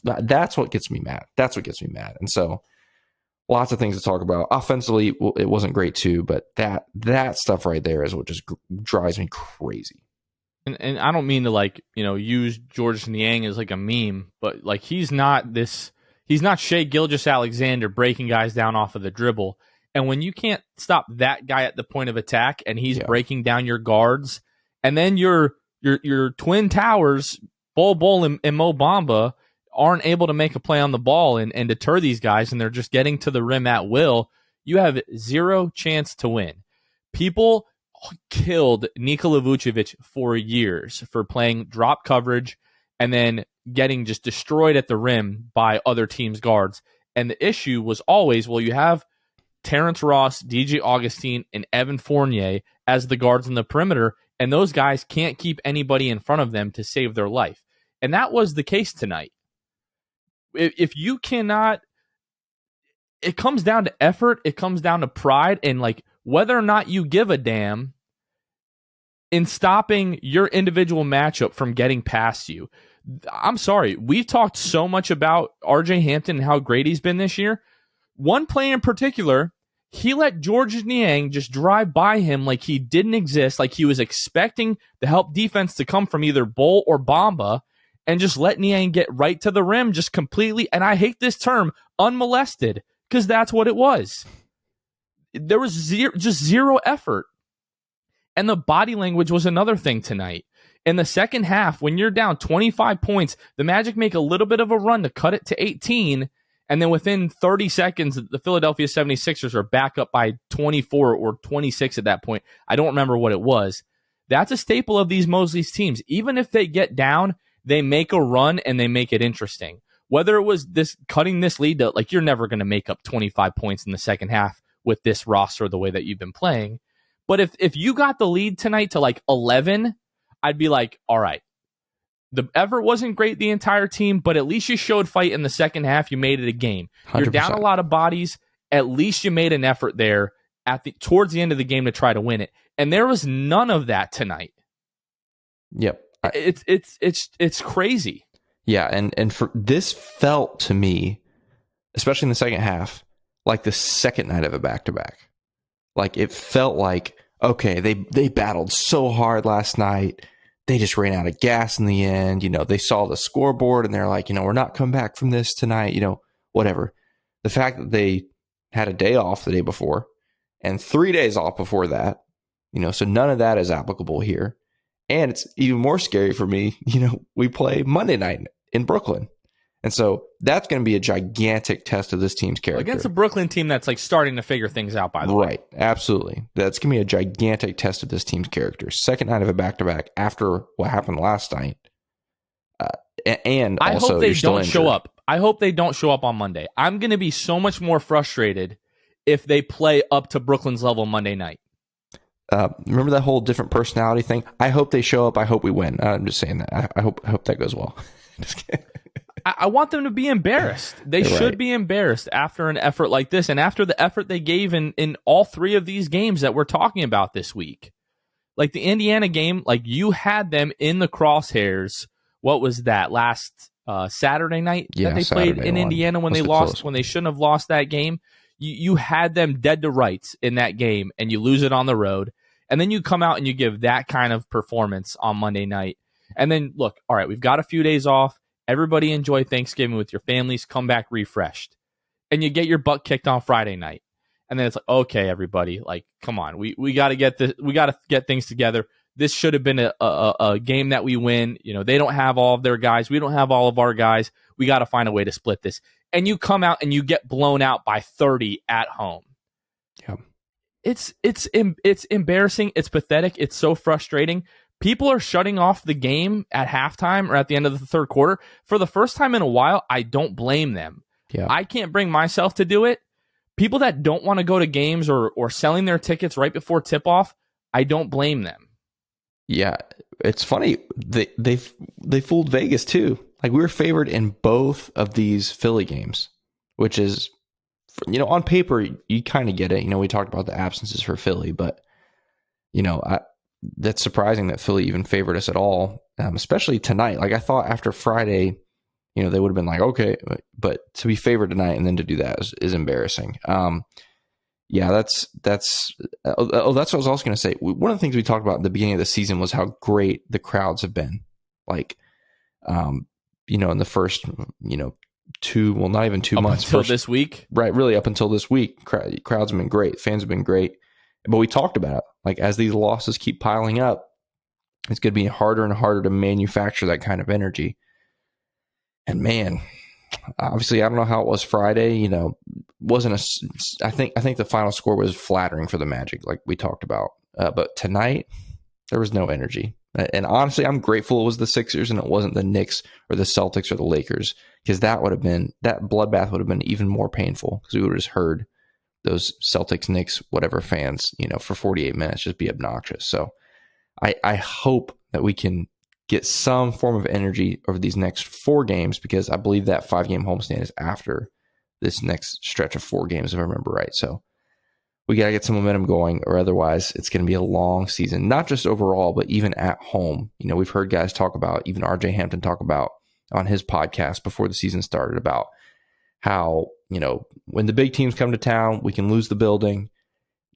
that's what gets me mad. That's what gets me mad. And so, lots of things to talk about. Offensively, it wasn't great too, but that stuff right there is what just drives me crazy. And I don't mean to like, use Georges Niang as like a meme, but like he's not Shea Gilgeous-Alexander breaking guys down off of the dribble. And when you can't stop that guy at the point of attack and he's breaking down your guards, and then your twin towers, Bol and Mo Bamba, aren't able to make a play on the ball and deter these guys, and they're just getting to the rim at will, you have zero chance to win. People killed Nikola Vucevic for years for playing drop coverage and then getting just destroyed at the rim by other teams' guards. And the issue was always, well, you have Terrence Ross, DJ Augustine, and Evan Fournier as the guards on the perimeter, and those guys can't keep anybody in front of them to save their life. And that was the case tonight. If you cannot, it comes down to effort, it comes down to pride, and like whether or not you give a damn in stopping your individual matchup from getting past you. I'm sorry, we've talked so much about RJ Hampton and how great he's been this year. One play in particular, he let Georges Niang just drive by him like he didn't exist, like he was expecting the help defense to come from either Bol or Bamba, and just let Niang get right to the rim just completely, and I hate this term, unmolested, because that's what it was. There was zero effort. And the body language was another thing tonight. In the second half, when you're down 25 points, the Magic make a little bit of a run to cut it to 18, and then within 30 seconds, the Philadelphia 76ers are back up by 24 or 26 at that point. I don't remember what it was. That's a staple of these Mosley's teams. Even if they get down, they make a run and they make it interesting. Whether it was this cutting this lead to, like, you're never going to make up 25 points in the second half with this roster the way that you've been playing. But if you got the lead tonight to like 11, I'd be like, all right, the effort wasn't great the entire team, but at least you showed fight in the second half. You made it a game. 100%. You're down a lot of bodies. At least you made an effort there towards the end of the game to try to win it. And there was none of that tonight. Yep. It's crazy. Yeah, and for this felt to me, especially in the second half, like the second night of a back-to-back. Like it felt like, okay, they battled so hard last night. They just ran out of gas in the end. They saw the scoreboard and they're like, we're not coming back from this tonight, whatever. The fact that they had a day off the day before and 3 days off before that, so none of that is applicable here. And it's even more scary for me, we play Monday night in Brooklyn. And so that's going to be a gigantic test of this team's character. Against a Brooklyn team that's like starting to figure things out, by the way. Right, absolutely. That's going to be a gigantic test of this team's character. Second night of a back-to-back after what happened last night. And I also, hope they you're still don't injured. show up. I hope they don't show up on Monday. I'm going to be so much more frustrated if they play up to Brooklyn's level Monday night. Remember that whole different personality thing? I hope they show up. I hope we win. I'm just saying that. I hope that goes well. Just kidding. I want them to be embarrassed. They should be embarrassed after an effort like this and after the effort they gave in all three of these games that we're talking about this week. Like the Indiana game, like you had them in the crosshairs. What was that, last Saturday night that they played in Indiana when they lost, when they shouldn't have lost that game? You had them dead to rights in that game, and you lose it on the road. And then you come out and you give that kind of performance on Monday night. And then, look, all right, we've got a few days off. Everybody enjoy Thanksgiving with your families. Come back refreshed. And you get your butt kicked on Friday night. And then it's like, okay, everybody, like, come on. We got to get this. We got to get things together. This should have been a game that we win. They don't have all of their guys. We don't have all of our guys. We got to find a way to split this. And you come out and you get blown out by 30 at home. Yeah. It's embarrassing. It's pathetic. It's so frustrating. People are shutting off the game at halftime or at the end of the third quarter. For the first time in a while, I don't blame them. Yeah. I can't bring myself to do it. People that don't want to go to games or selling their tickets right before tip-off, I don't blame them. Yeah, it's funny. They fooled Vegas too. Like we were favored in both of these Philly games, which is, on paper, you kind of get it. We talked about the absences for Philly, but, that's surprising that Philly even favored us at all, especially tonight. Like I thought after Friday, they would have been like, okay, but to be favored tonight and then to do that is embarrassing. Yeah, that's what I was also going to say. One of the things we talked about at the beginning of the season was how great the crowds have been. Like, in the first, not even 2 months. Until this week? Right, really up until this week. Crowds have been great. Fans have been great. But we talked about it. Like, as these losses keep piling up, it's going to be harder and harder to manufacture that kind of energy. And man, obviously, I don't know how it was Friday. Wasn't I think the final score was flattering for the Magic, like we talked about. But tonight, there was no energy. And honestly, I'm grateful it was the Sixers and it wasn't the Knicks or the Celtics or the Lakers, because that bloodbath would have been even more painful, because we would have just heard those Celtics, Knicks, whatever fans, for 48 minutes just be obnoxious. So I hope that we can get some form of energy over these next 4 games, because I believe that 5-game homestand is after this next stretch of 4 games, if I remember right. So we got to get some momentum going, or otherwise it's going to be a long season, not just overall, but even at home. We've heard guys talk about, even RJ Hampton talk about on his podcast before the season started, about how, when the big teams come to town, we can lose the building.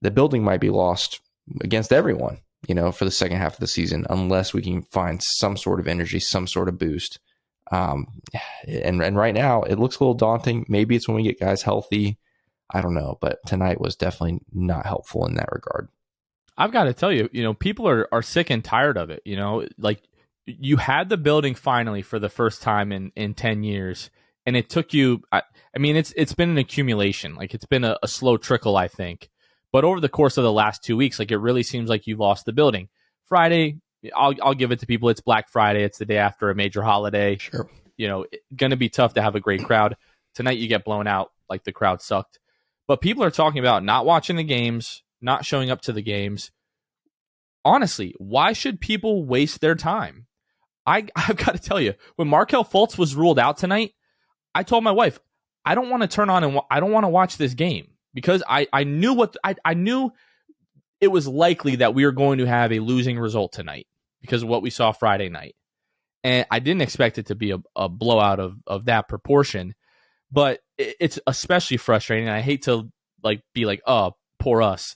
The building might be lost against everyone, for the second half of the season, unless we can find some sort of energy, some sort of boost. And right now it looks a little daunting. Maybe it's when we get guys healthy. I don't know, but tonight was definitely not helpful in that regard. I've got to tell you, people are sick and tired of it. Like you had the building finally for the first time in 10 years. And it took you, it's been an accumulation. Like it's been a slow trickle, I think. But over the course of the last 2 weeks, like it really seems like you've lost the building. Friday, I'll give it to people. It's Black Friday. It's the day after a major holiday. Sure. Going to be tough to have a great crowd. Tonight you get blown out like the crowd sucked. But people are talking about not watching the games, not showing up to the games. Honestly, why should people waste their time? I've got to tell you, when Markelle Fultz was ruled out tonight, I told my wife, I don't want to turn on and I don't want to watch this game, because I knew I knew it was likely that we were going to have a losing result tonight because of what we saw Friday night. And I didn't expect it to be a blowout of that proportion, but it's especially frustrating. And I hate to be like, oh, poor us.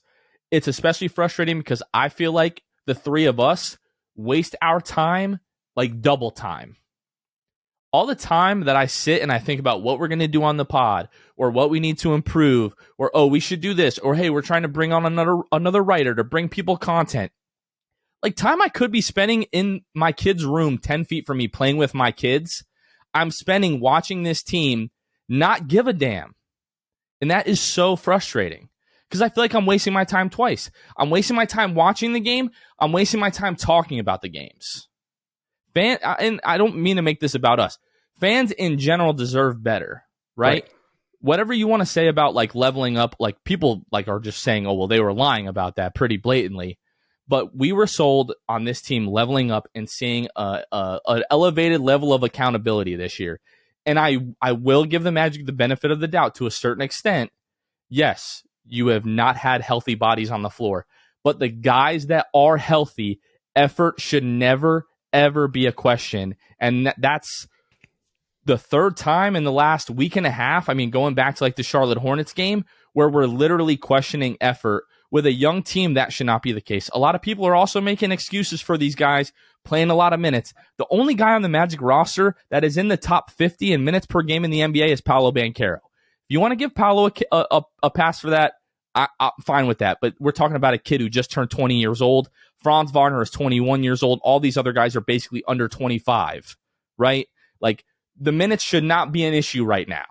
It's especially frustrating because I feel like the 3 of us waste our time like double time. All the time that I sit and I think about what we're going to do on the pod, or what we need to improve, or, oh, we should do this, or, hey, we're trying to bring on another writer to bring people content. Like time I could be spending in my kid's room 10 feet from me playing with my kids, I'm spending watching this team not give a damn. And that is so frustrating, because I feel like I'm wasting my time twice. I'm wasting my time watching the game. I'm wasting my time talking about the games. And I don't mean to make this about us. Fans in general deserve better, right? Whatever you want to say about like leveling up, like people like are just saying, oh, well, they were lying about that pretty blatantly. But we were sold on this team leveling up and seeing an elevated level of accountability this year. And I will give the Magic the benefit of the doubt to a certain extent. Yes, you have not had healthy bodies on the floor, but the guys that are healthy, effort should never, ever be a question. And that's the 3rd time in the last week and a half. Going back to like the Charlotte Hornets game, where we're literally questioning effort with a young team. That should not be the case. A lot of people are also making excuses for these guys playing a lot of minutes. The only guy on the Magic roster that is in the top 50 in minutes per game in the NBA is Paolo Banchero. If you want to give Paolo a pass for that, I'm fine with that. But we're talking about a kid who just turned 20 years old. Franz Wagner is 21 years old. All these other guys are basically under 25, right? Like, the minutes should not be an issue right now,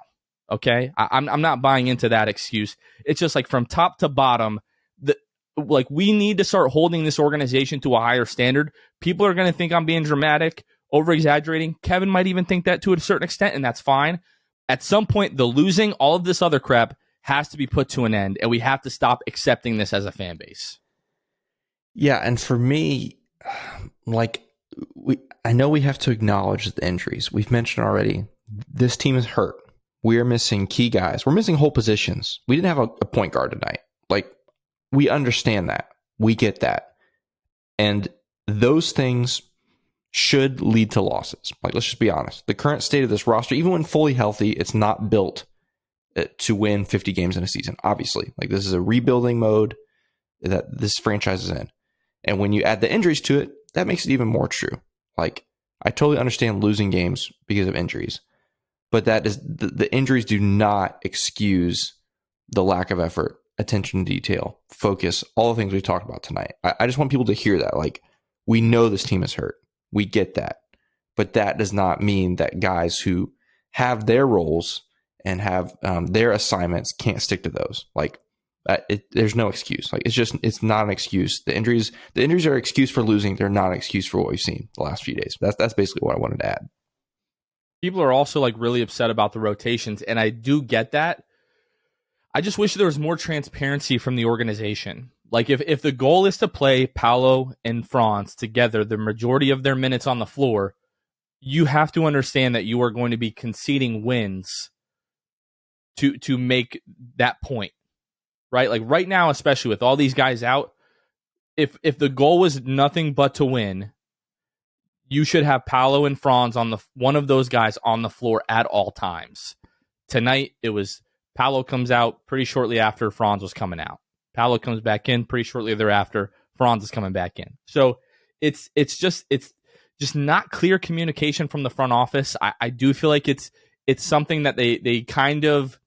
okay? I'm not buying into that excuse. It's just like from top to bottom, we need to start holding this organization to a higher standard. People are going to think I'm being dramatic, over-exaggerating. Kevin might even think that to a certain extent, and that's fine. At some point, the losing, all of this other crap, has to be put to an end, and we have to stop accepting this as a fan base. Yeah, and for me, like, I know we have to acknowledge the injuries. We've mentioned already, this team is hurt. We are missing key guys. We're missing whole positions. We didn't have a point guard tonight. Like, we understand that. We get that. And those things should lead to losses. Like, let's just be honest. The current state of this roster, even when fully healthy, it's not built to win 50 games in a season, obviously. Like, this is a rebuilding mode that this franchise is in. And when you add the injuries to it, that makes it even more true. Like, I totally understand losing games because of injuries, but that is the injuries do not excuse the lack of effort, attention to detail, focus, all the things we talked about tonight. I just want people to hear that. Like, we know this team is hurt. We get that. But that does not mean that guys who have their roles and have their assignments can't stick to those. Like, there's no excuse. Like, it's not an excuse. The injuries are an excuse for losing. They're not an excuse for what we've seen the last few days. That's basically what I wanted to add. People are also like really upset about the rotations, and I do get that. I just wish there was more transparency from the organization. Like, if the goal is to play Paolo and Franz together the majority of their minutes on the floor, you have to understand that you are going to be conceding wins to make that point, right? Like, right now, especially with all these guys out, if the goal was nothing but to win, you should have Paolo and Franz on one of those guys on the floor at all times. Tonight, it was Paolo comes out pretty shortly after Franz was coming out. Paolo comes back in pretty shortly thereafter. Franz is coming back in. So it's just not clear communication from the front office. I do feel like it's something that they kind of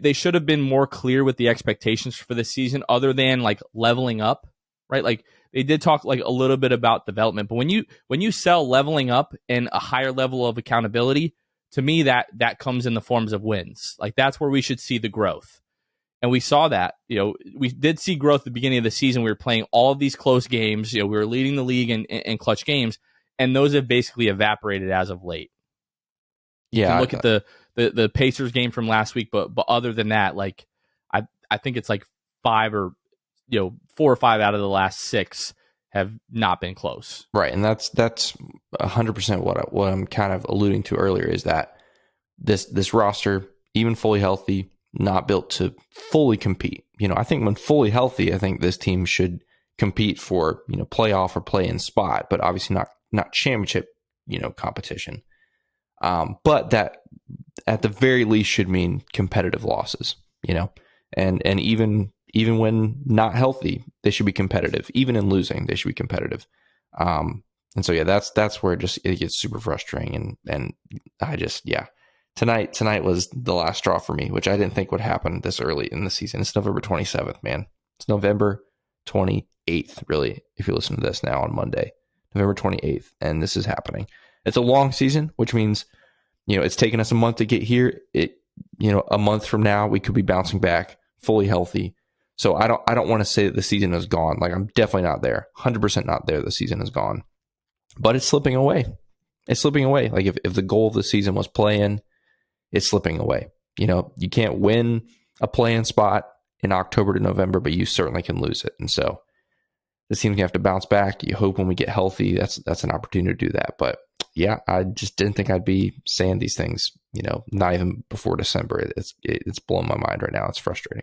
they should have been more clear with the expectations for the season, other than like leveling up, right? Like, they did talk like a little bit about development, but when you sell leveling up and a higher level of accountability, to me that comes in the forms of wins. Like, that's where we should see the growth. And we saw that. We did see growth at the beginning of the season. We were playing all of these close games. We were leading the league in clutch games, and those have basically evaporated as of late. Yeah. You can look at the Pacers game from last week, but other than that, like, I think it's like 4 or 5 out of the last 6 have not been close. Right, and that's 100% what I'm kind of alluding to earlier, is that this roster, even fully healthy, not built to fully compete. I think when fully healthy, I think this team should compete for playoff or play-in spot, but obviously not championship competition. But that at the very least should mean competitive losses. And even when not healthy, they should be competitive. Even in losing, they should be competitive. And so, yeah, that's where it gets super frustrating. And I just, yeah, tonight was the last straw for me, which I didn't think would happen this early in the season. It's November 27th, man. It's November 28th, really, if you listen to this now on Monday, November 28th, and this is happening. It's a long season, which means, it's taken us a month to get here. A month from now, we could be bouncing back fully healthy. So I don't want to say that the season is gone. Like, I'm definitely not there. 100% not there. The season is gone. But it's slipping away. It's slipping away. Like, if the goal of the season was play-in, it's slipping away. You can't win a play-in spot in October to November, but you certainly can lose it. And so the team's going to have to bounce back. You hope when we get healthy, that's an opportunity to do that. But yeah, I just didn't think I'd be saying these things, not even before December. It's blowing my mind right now. It's frustrating.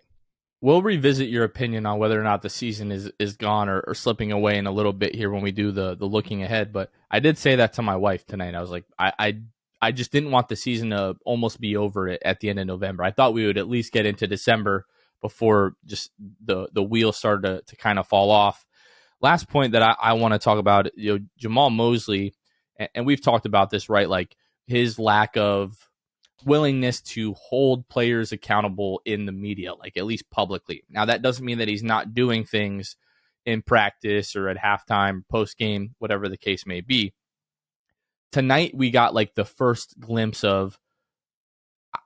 We'll revisit your opinion on whether or not the season is gone or slipping away in a little bit here when we do the looking ahead. But I did say that to my wife tonight. I was like, I just didn't want the season to almost be over at the end of November. I thought we would at least get into December before just the wheels started to kind of fall off. Last point that I want to talk about, Jamal Mosley, and we've talked about this, right? Like, his lack of willingness to hold players accountable in the media, like at least publicly. Now, that doesn't mean that he's not doing things in practice or at halftime, post game, whatever the case may be. Tonight, we got like the first glimpse of,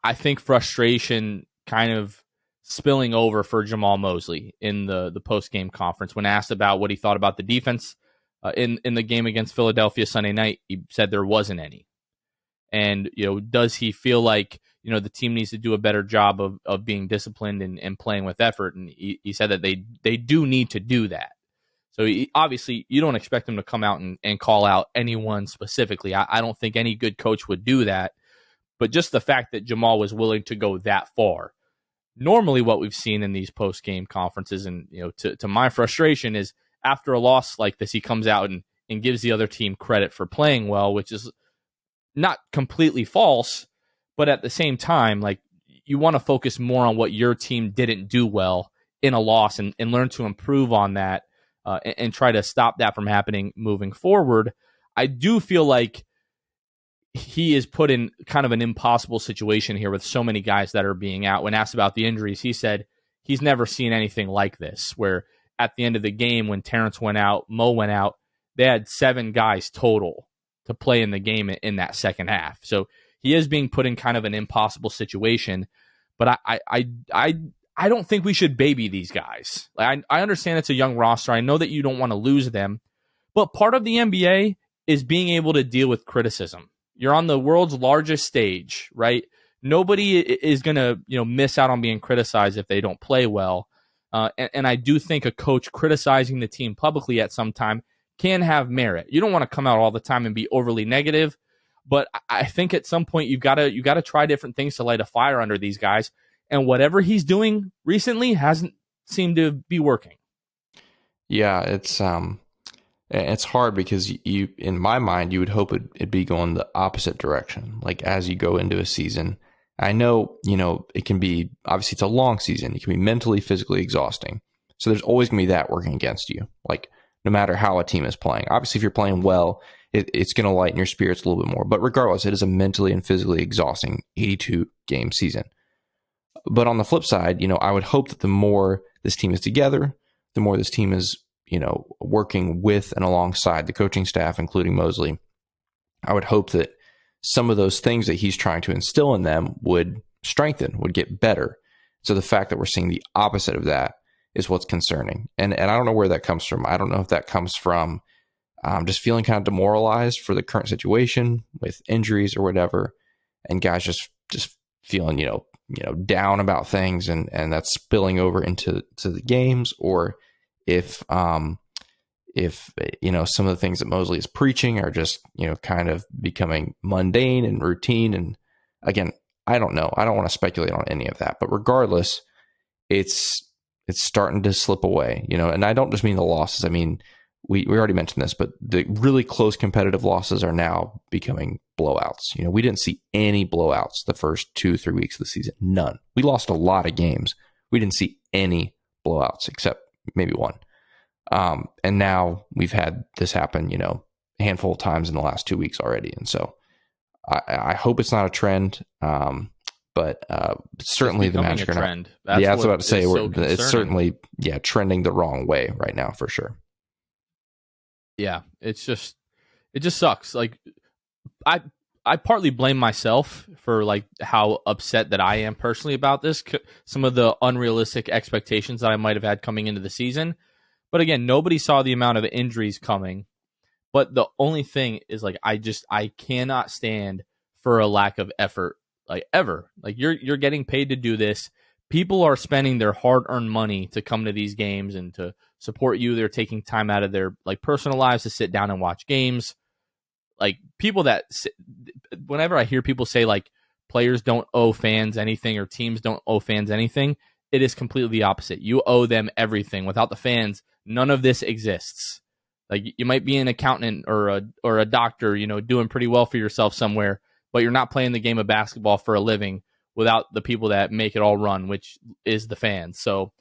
I think, frustration kind of spilling over for Jamal Mosley in the post game conference. When asked about what he thought about the defense in the game against Philadelphia Sunday night, he said there wasn't any. And, does he feel like, the team needs to do a better job of being disciplined and playing with effort? And he said that they do need to do that. So obviously, you don't expect him to come out and call out anyone specifically. I don't think any good coach would do that. But just the fact that Jamal was willing to go that far. Normally, what we've seen in these post-game conferences, and to my frustration, is after a loss like this, he comes out and gives the other team credit for playing well, which is not completely false, but at the same time, like, you want to focus more on what your team didn't do well in a loss and learn to improve on that and try to stop that from happening moving forward. I do feel like he is put in kind of an impossible situation here with so many guys that are being out. When asked about the injuries, he said he's never seen anything like this, where at the end of the game, when Terrence went out, Mo went out, they had 7 guys total to play in the game in that second half. So he is being put in kind of an impossible situation, but I don't think we should baby these guys. Like, I understand it's a young roster. I know that you don't want to lose them, but part of the NBA is being able to deal with criticism. You're on the world's largest stage, right? Nobody is going to miss out on being criticized if they don't play well. And I do think a coach criticizing the team publicly at some time can have merit. You don't want to come out all the time and be overly negative, but I think at some point you've got to try different things to light a fire under these guys. And whatever he's doing recently hasn't seemed to be working. Yeah, it's hard because you, in my mind, you would hope it'd be going the opposite direction. Like, as you go into a season, I know, it can be, obviously it's a long season. It can be mentally, physically exhausting. So there's always going to be that working against you. Like, no matter how a team is playing, obviously if you're playing well, it's going to lighten your spirits a little bit more. But regardless, it is a mentally and physically exhausting 82 game season. But on the flip side, I would hope that the more this team is together, the more this team is, working with and alongside the coaching staff, including Mosley, I would hope that some of those things that he's trying to instill in them would strengthen, would get better. So the fact that we're seeing the opposite of that is what's concerning. And I don't know where that comes from. I don't know if that comes from just feeling kind of demoralized for the current situation with injuries or whatever, and guys just feeling, down about things, and that's spilling over into the games, or if some of the things that Mosley is preaching are just, kind of becoming mundane and routine. And again, I don't know. I don't want to speculate on any of that, but regardless, it's starting to slip away, and I don't just mean the losses. I mean, we already mentioned this, but the really close competitive losses are now becoming blowouts. We didn't see any blowouts the first 2-3 weeks of the season. None. We lost a lot of games. We didn't see any blowouts except maybe one. And now we've had this happen, a handful of times in the last 2 weeks already. And so I hope it's not a trend. But certainly the Magic are trend. That's what I was about to say. It's certainly, trending the wrong way right now for sure. Yeah, it just sucks. Like, I partly blame myself for like how upset that I am personally about this. Some of the unrealistic expectations that I might have had coming into the season. But again, nobody saw the amount of injuries coming. But the only thing is, like, I cannot stand for a lack of effort, like, ever. Like, you're getting paid to do this. People are spending their hard-earned money to come to these games and to support you. They're taking time out of their like personal lives to sit down and watch games. Like, people that, whenever I hear people say like players don't owe fans anything or teams don't owe fans anything, it is completely the opposite. You owe them everything. Without the fans, none of this exists. Like, you might be an accountant or a doctor, doing pretty well for yourself somewhere, but you're not playing the game of basketball for a living without the people that make it all run, which is the fans. So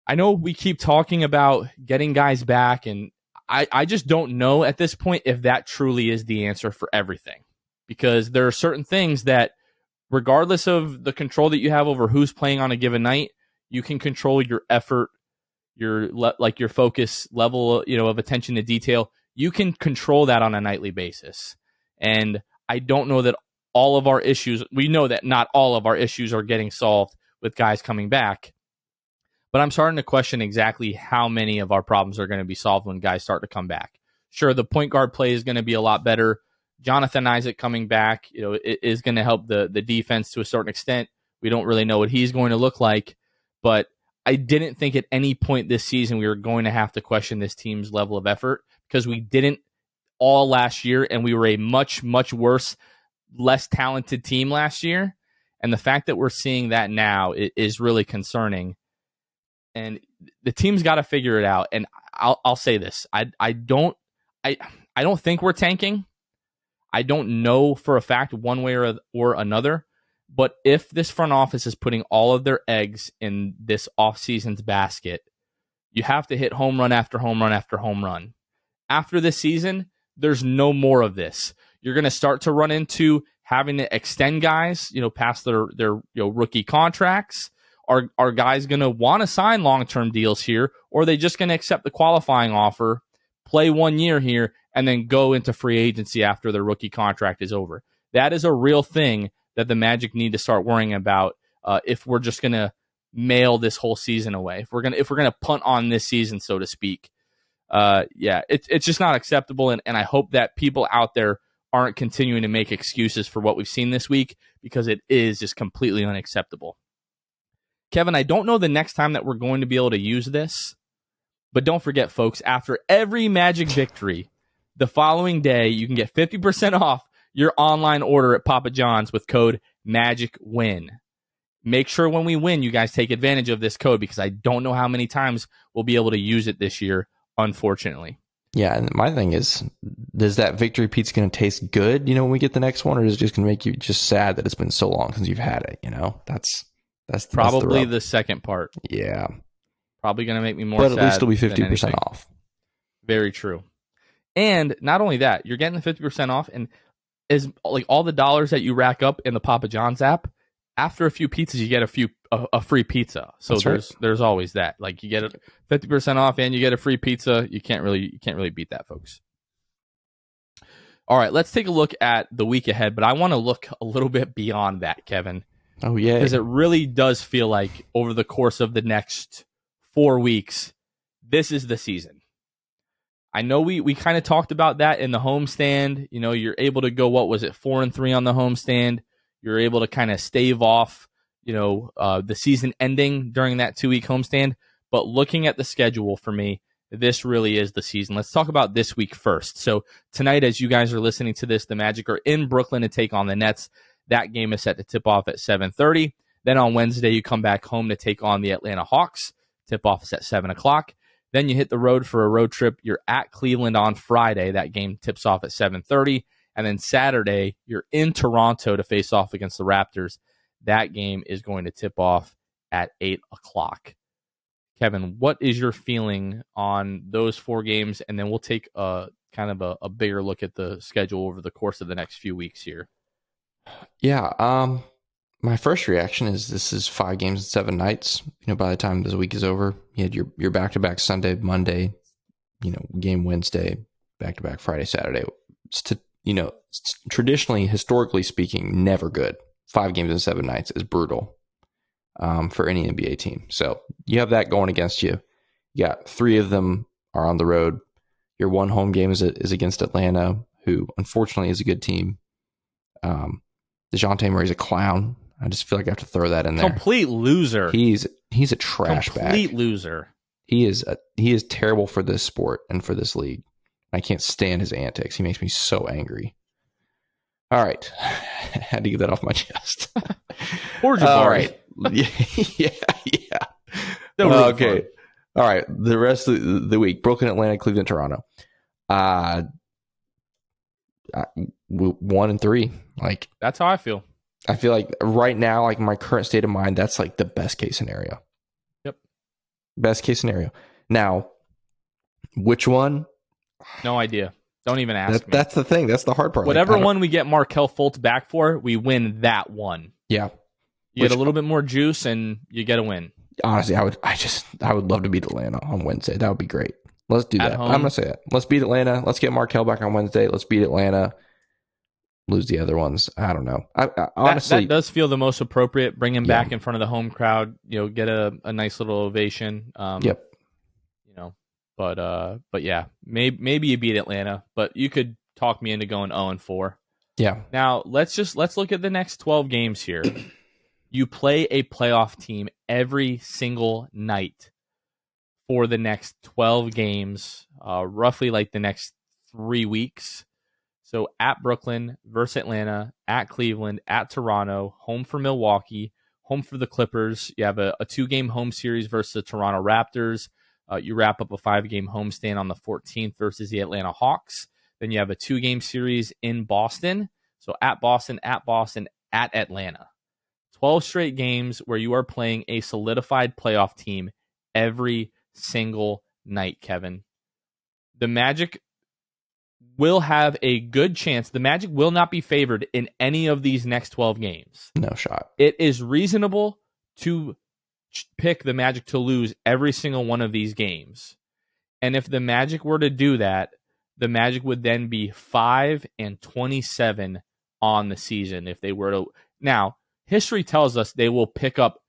I know we keep talking about getting guys back, and I just don't know at this point if that truly is the answer for everything, because there are certain things that, regardless of the control that you have over who's playing on a given night, you can control your effort, your focus level, of attention to detail. You can control that on a nightly basis. And I don't know that all of our issues, we know that not all of our issues are getting solved with guys coming back. But I'm starting to question exactly how many of our problems are going to be solved when guys start to come back. Sure, the point guard play is going to be a lot better. Jonathan Isaac coming back, is going to help the defense to a certain extent. We don't really know what he's going to look like, but I didn't think at any point this season we were going to have to question this team's level of effort because we didn't all last year, and we were a much, much worse, less talented team last year. And the fact that we're seeing that now is really concerning. And the team's got to figure it out. And I'll say this: I don't think we're tanking. I don't know for a fact one way or another. But if this front office is putting all of their eggs in this offseason's basket, you have to hit home run after home run after home run. After this season, there's no more of this. You're going to start to run into having to extend guys, past their rookie contracts. Are guys going to want to sign long-term deals here, or are they just going to accept the qualifying offer, play 1 year here, and then go into free agency after their rookie contract is over? That is a real thing that the Magic need to start worrying about if we're just going to mail this whole season away. If we're gonna punt on this season, so to speak. It's just not acceptable, and I hope that people out there aren't continuing to make excuses for what we've seen this week, because it is just completely unacceptable. Kevin, I don't know the next time that we're going to be able to use this, but don't forget, folks, after every Magic victory, the following day, you can get 50% off your online order at Papa John's with code MAGICWIN. Make sure when we win, you guys take advantage of this code, because I don't know how many times we'll be able to use it this year, unfortunately. Yeah, and my thing is that victory pizza going to taste good, when we get the next one, or is it just going to make you just sad that it's been so long since you've had it, That's probably the second part. Yeah. Probably going to make me more sad. But at least it'll be 50% off. Very true. And not only that, you're getting the 50% off, and is like all the dollars that you rack up in the Papa John's app, after a few pizzas, you get a free pizza. So there's always that. Like, you get 50% off and you get a free pizza. You can't really beat that, folks. All right, let's take a look at the week ahead, but I want to look a little bit beyond that, Kevin. Oh, yeah. Because it really does feel like over the course of the next 4 weeks, this is the season. I know we kind of talked about that in the homestand. You're able to go, 4-3 on the homestand. You're able to kind of stave off, the season ending during that 2-week homestand. But looking at the schedule for me, this really is the season. Let's talk about this week first. So tonight, as you guys are listening to this, the Magic are in Brooklyn to take on the Nets. That game is set to tip off at 7:30. Then on Wednesday, you come back home to take on the Atlanta Hawks. Tip off is at 7 o'clock. Then you hit the road for a road trip. You're at Cleveland on Friday. That game tips off at 7:30. And then Saturday, you're in Toronto to face off against the Raptors. That game is going to tip off at 8 o'clock. Kevin, what is your feeling on those 4 games? And then we'll take a bigger look at the schedule over the course of the next few weeks here. Yeah, my first reaction is this is 5 games and 7 nights. By the time this week is over, you had your back-to-back Sunday, Monday, game Wednesday, back-to-back Friday, Saturday. It's traditionally, historically speaking, never good. 5 games and 7 nights is brutal for any NBA team. So you have that going against you. You got 3 of them are on the road. Your one home game is against Atlanta, who unfortunately is a good team. DeJounte Murray's a clown. I just feel like I have to throw that in there. Complete loser. He's a trash bag. Complete loser. He is terrible for this sport and for this league. I can't stand his antics. He makes me so angry. All right. I had to get that off my chest. Poor Jabari. All right. Yeah. Okay. All right. The rest of the week, Brooklyn, Atlanta, Cleveland, Toronto. 1-3. Like, that's how I feel. I feel like right now, like my current state of mind, that's like the best case scenario. Yep. Best case scenario. Now, which one? No idea. Don't even ask me. That's the thing. That's the hard part. Whatever one we get Markelle Fultz back for, we win that one. Yeah. You get a little bit more juice and you get a win. Honestly, I would love to beat Atlanta on Wednesday. That would be great. Let's do that. Home. I'm going to say that. Let's beat Atlanta. Let's get Markelle back on Wednesday. Let's beat Atlanta. Lose the other ones. I don't know. I honestly, that does feel the most appropriate. Bring him back in front of the home crowd. Get a nice little ovation. Yep. But yeah, maybe you beat Atlanta, but you could talk me into going 0-4. Yeah. Now let's look at the next 12 games here. You play a playoff team every single night for the next 12 games, roughly like the next 3 weeks. So at Brooklyn versus Atlanta, at Cleveland, at Toronto, home for Milwaukee, home for the Clippers. You have a 2-game home series versus the Toronto Raptors. You wrap up a 5-game homestand on the 14th versus the Atlanta Hawks. Then you have a 2-game series in Boston. So at Boston, at Atlanta. 12 straight games where you are playing a solidified playoff team every single night, Kevin. The Magic will have a good chance. The Magic will not be favored in any of these next 12 games. No shot. It is reasonable to pick the Magic to lose every single one of these games. And if the Magic were to do that, the Magic would then be 5-27 on the season if they were to. Now, history tells us they will pick up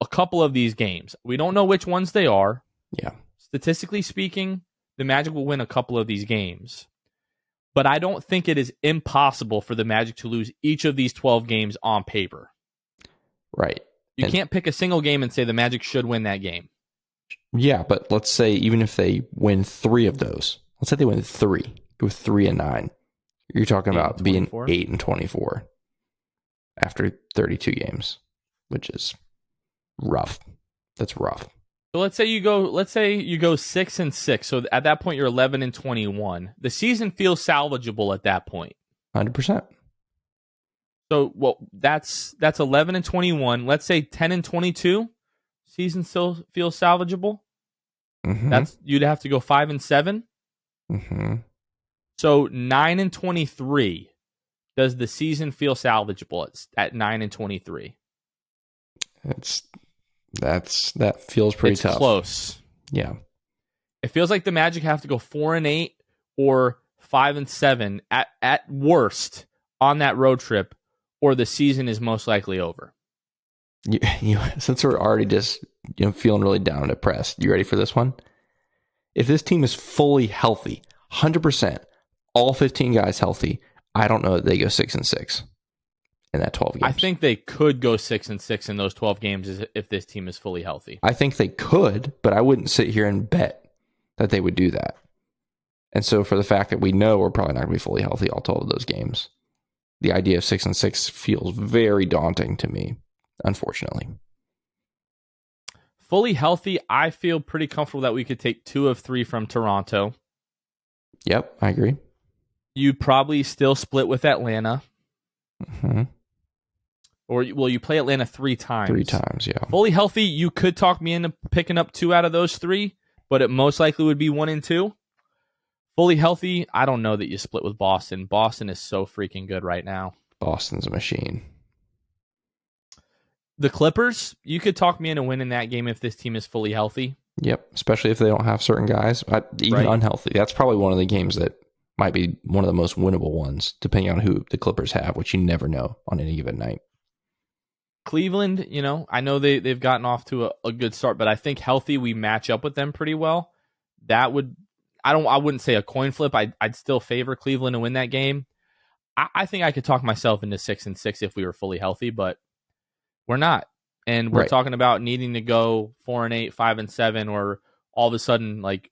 a couple of these games. We don't know which ones they are. Yeah. Statistically speaking, the Magic will win a couple of these games. But I don't think it is impossible for the Magic to lose each of these 12 games on paper. Right. You can't pick a single game and say the Magic should win that game. Yeah, but let's say even if they win 3 of those, let's say they win 3, go 3-9. You're talking about being 8-24 after 32 games, which is rough. That's rough. So let's say you go 6-6. So at that point you're 11-21. The season feels salvageable at that point. 100%. So that's 11-21. Let's say 10-22. Season still feels salvageable. Mm-hmm. You'd have to go 5-7. Mm-hmm. So 9-23. Does the season feel salvageable at 9-23? That feels pretty tough. It's close. Yeah. It feels like the Magic have to go 4-8 or 5-7 at worst on that road trip, or the season is most likely over. Since we're already just feeling really down and depressed, you ready for this one? If this team is fully healthy, 100%, all 15 guys healthy, I don't know that they go 6-6 in that 12 games. I think they could go 6-6 in those 12 games if this team is fully healthy. I think they could, but I wouldn't sit here and bet that they would do that. And so for the fact that we know we're probably not going to be fully healthy all 12 of those games, the idea of 6-6 feels very daunting to me, unfortunately. Fully healthy, I feel pretty comfortable that we could take 2 of 3 from Toronto. Yep, I agree. You'd probably still split with Atlanta. Mm-hmm. Or, you play Atlanta 3 times. 3 times, yeah. Fully healthy, you could talk me into picking up 2 out of those 3, but it most likely would be 1 and 2. Fully healthy, I don't know that you split with Boston. Boston is so freaking good right now. Boston's a machine. The Clippers, you could talk me into winning that game if this team is fully healthy. Yep, especially if they don't have certain guys, even unhealthy. That's probably one of the games that might be one of the most winnable ones, depending on who the Clippers have, which you never know on any given night. Cleveland, I know they've gotten off to a good start, but I think healthy, we match up with them pretty well. That would, I wouldn't say a coin flip. I'd still favor Cleveland to win that game. I think I could talk myself into 6-6 if we were fully healthy, but we're not. And we're talking about needing to go 4-8, 5-7, or all of a sudden, like,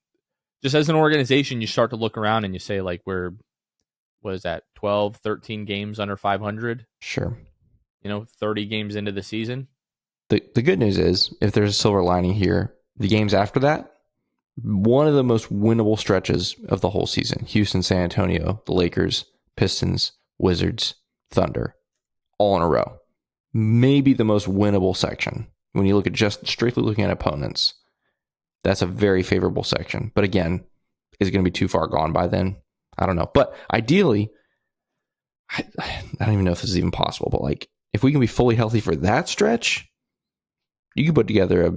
just as an organization, you start to look around and you say, like, we're, what is that, 12, 13 games under 500? Sure. 30 games into the season. The good news is, if there's a silver lining here, the games after that, one of the most winnable stretches of the whole season. Houston, San Antonio, the Lakers, Pistons, Wizards, Thunder, all in a row. Maybe the most winnable section. When you look at just strictly looking at opponents, that's a very favorable section. But again, is it going to be too far gone by then? I don't know. But ideally, I don't even know if this is even possible, but like, if we can be fully healthy for that stretch, you can put together a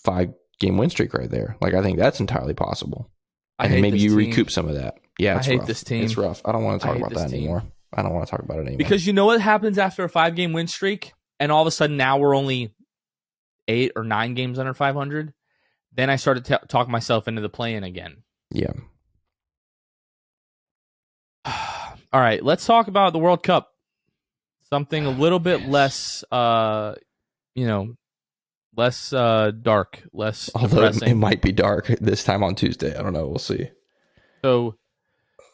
5-game win streak right there. Like, I think that's entirely possible. And maybe you recoup some of that. Yeah, it's rough. I hate this team. It's rough. I don't want to talk about that anymore. I don't want to talk about it anymore. Because you know what happens after a 5-game win streak? And all of a sudden now we're only 8 or 9 games under 500. Then I started to talk myself into the play-in again. Yeah. All right, let's talk about the World Cup. Something a little bit less less dark, less Although it depressing. might be dark this time on Tuesday. I don't know. We'll see. So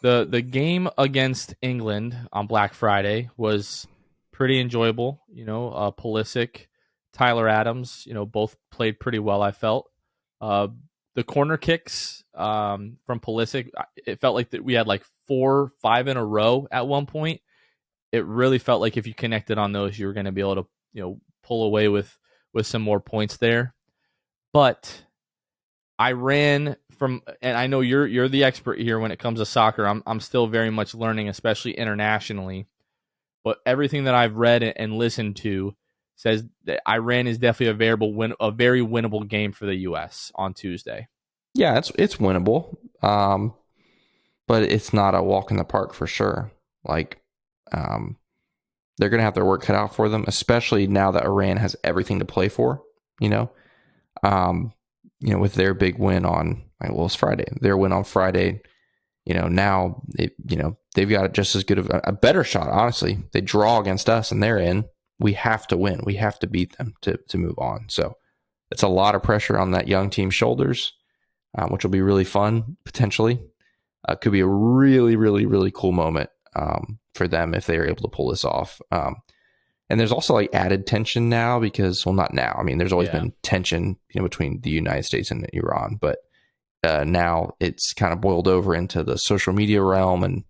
the game against England on Black Friday was pretty enjoyable. Pulisic, Tyler Adams, both played pretty well. I felt uh, the corner kicks from Pulisic. It felt like that we had like 4, 5 in a row at one point. It really felt like if you connected on those, you were going to be able to pull away with some more points there. But I ran from, and I know you're the expert here when it comes to soccer. I'm still very much learning, especially internationally. But everything that I've read and listened to says that Iran is definitely a very winnable game for the U.S. on Tuesday. Yeah, it's winnable, but it's not a walk in the park for sure. Like, they're going to have their work cut out for them, especially now that Iran has everything to play for. With their big win on it's Friday. Their win on Friday. Now they've got just as good of a better shot. Honestly, they draw against us and they're in. We have to win. We have to beat them to move on. So it's a lot of pressure on that young team's shoulders, which will be really fun potentially. Could be a really, really, really cool moment for them if they are able to pull this off. And there's also like added tension now because, well, not now. I mean, there's always been tension between the United States and Iran, but now it's kind of boiled over into the social media realm, and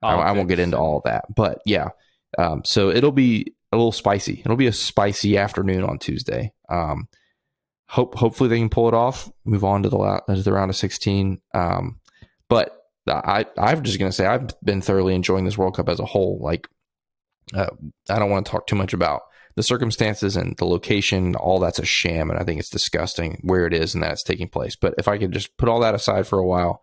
I won't get into all of that. But yeah, so it'll be a little spicy. It'll be a spicy afternoon on Tuesday. Hopefully they can pull it off, move on to the round of 16. But I'm just going to say I've been thoroughly enjoying this World Cup as a whole. Like, I don't want to talk too much about the circumstances and the location. All that's a sham, and I think it's disgusting where it is and that it's taking place. But if I could just put all that aside for a while,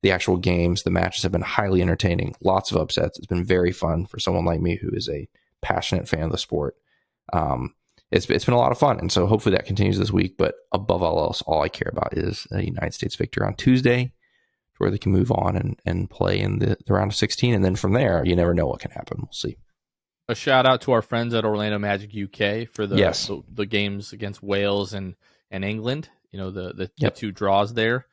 the actual games, the matches have been highly entertaining. Lots of upsets. It's been very fun for someone like me who is a passionate fan of the sport. It's been a lot of fun, and so hopefully that continues this week. But above all else, all I care about is a United States victory on Tuesday, where they can move on and play in the round of 16. And then from there, you never know what can happen. We'll see. A shout out to our friends at Orlando Magic UK for the games against Wales and England. The two draws there.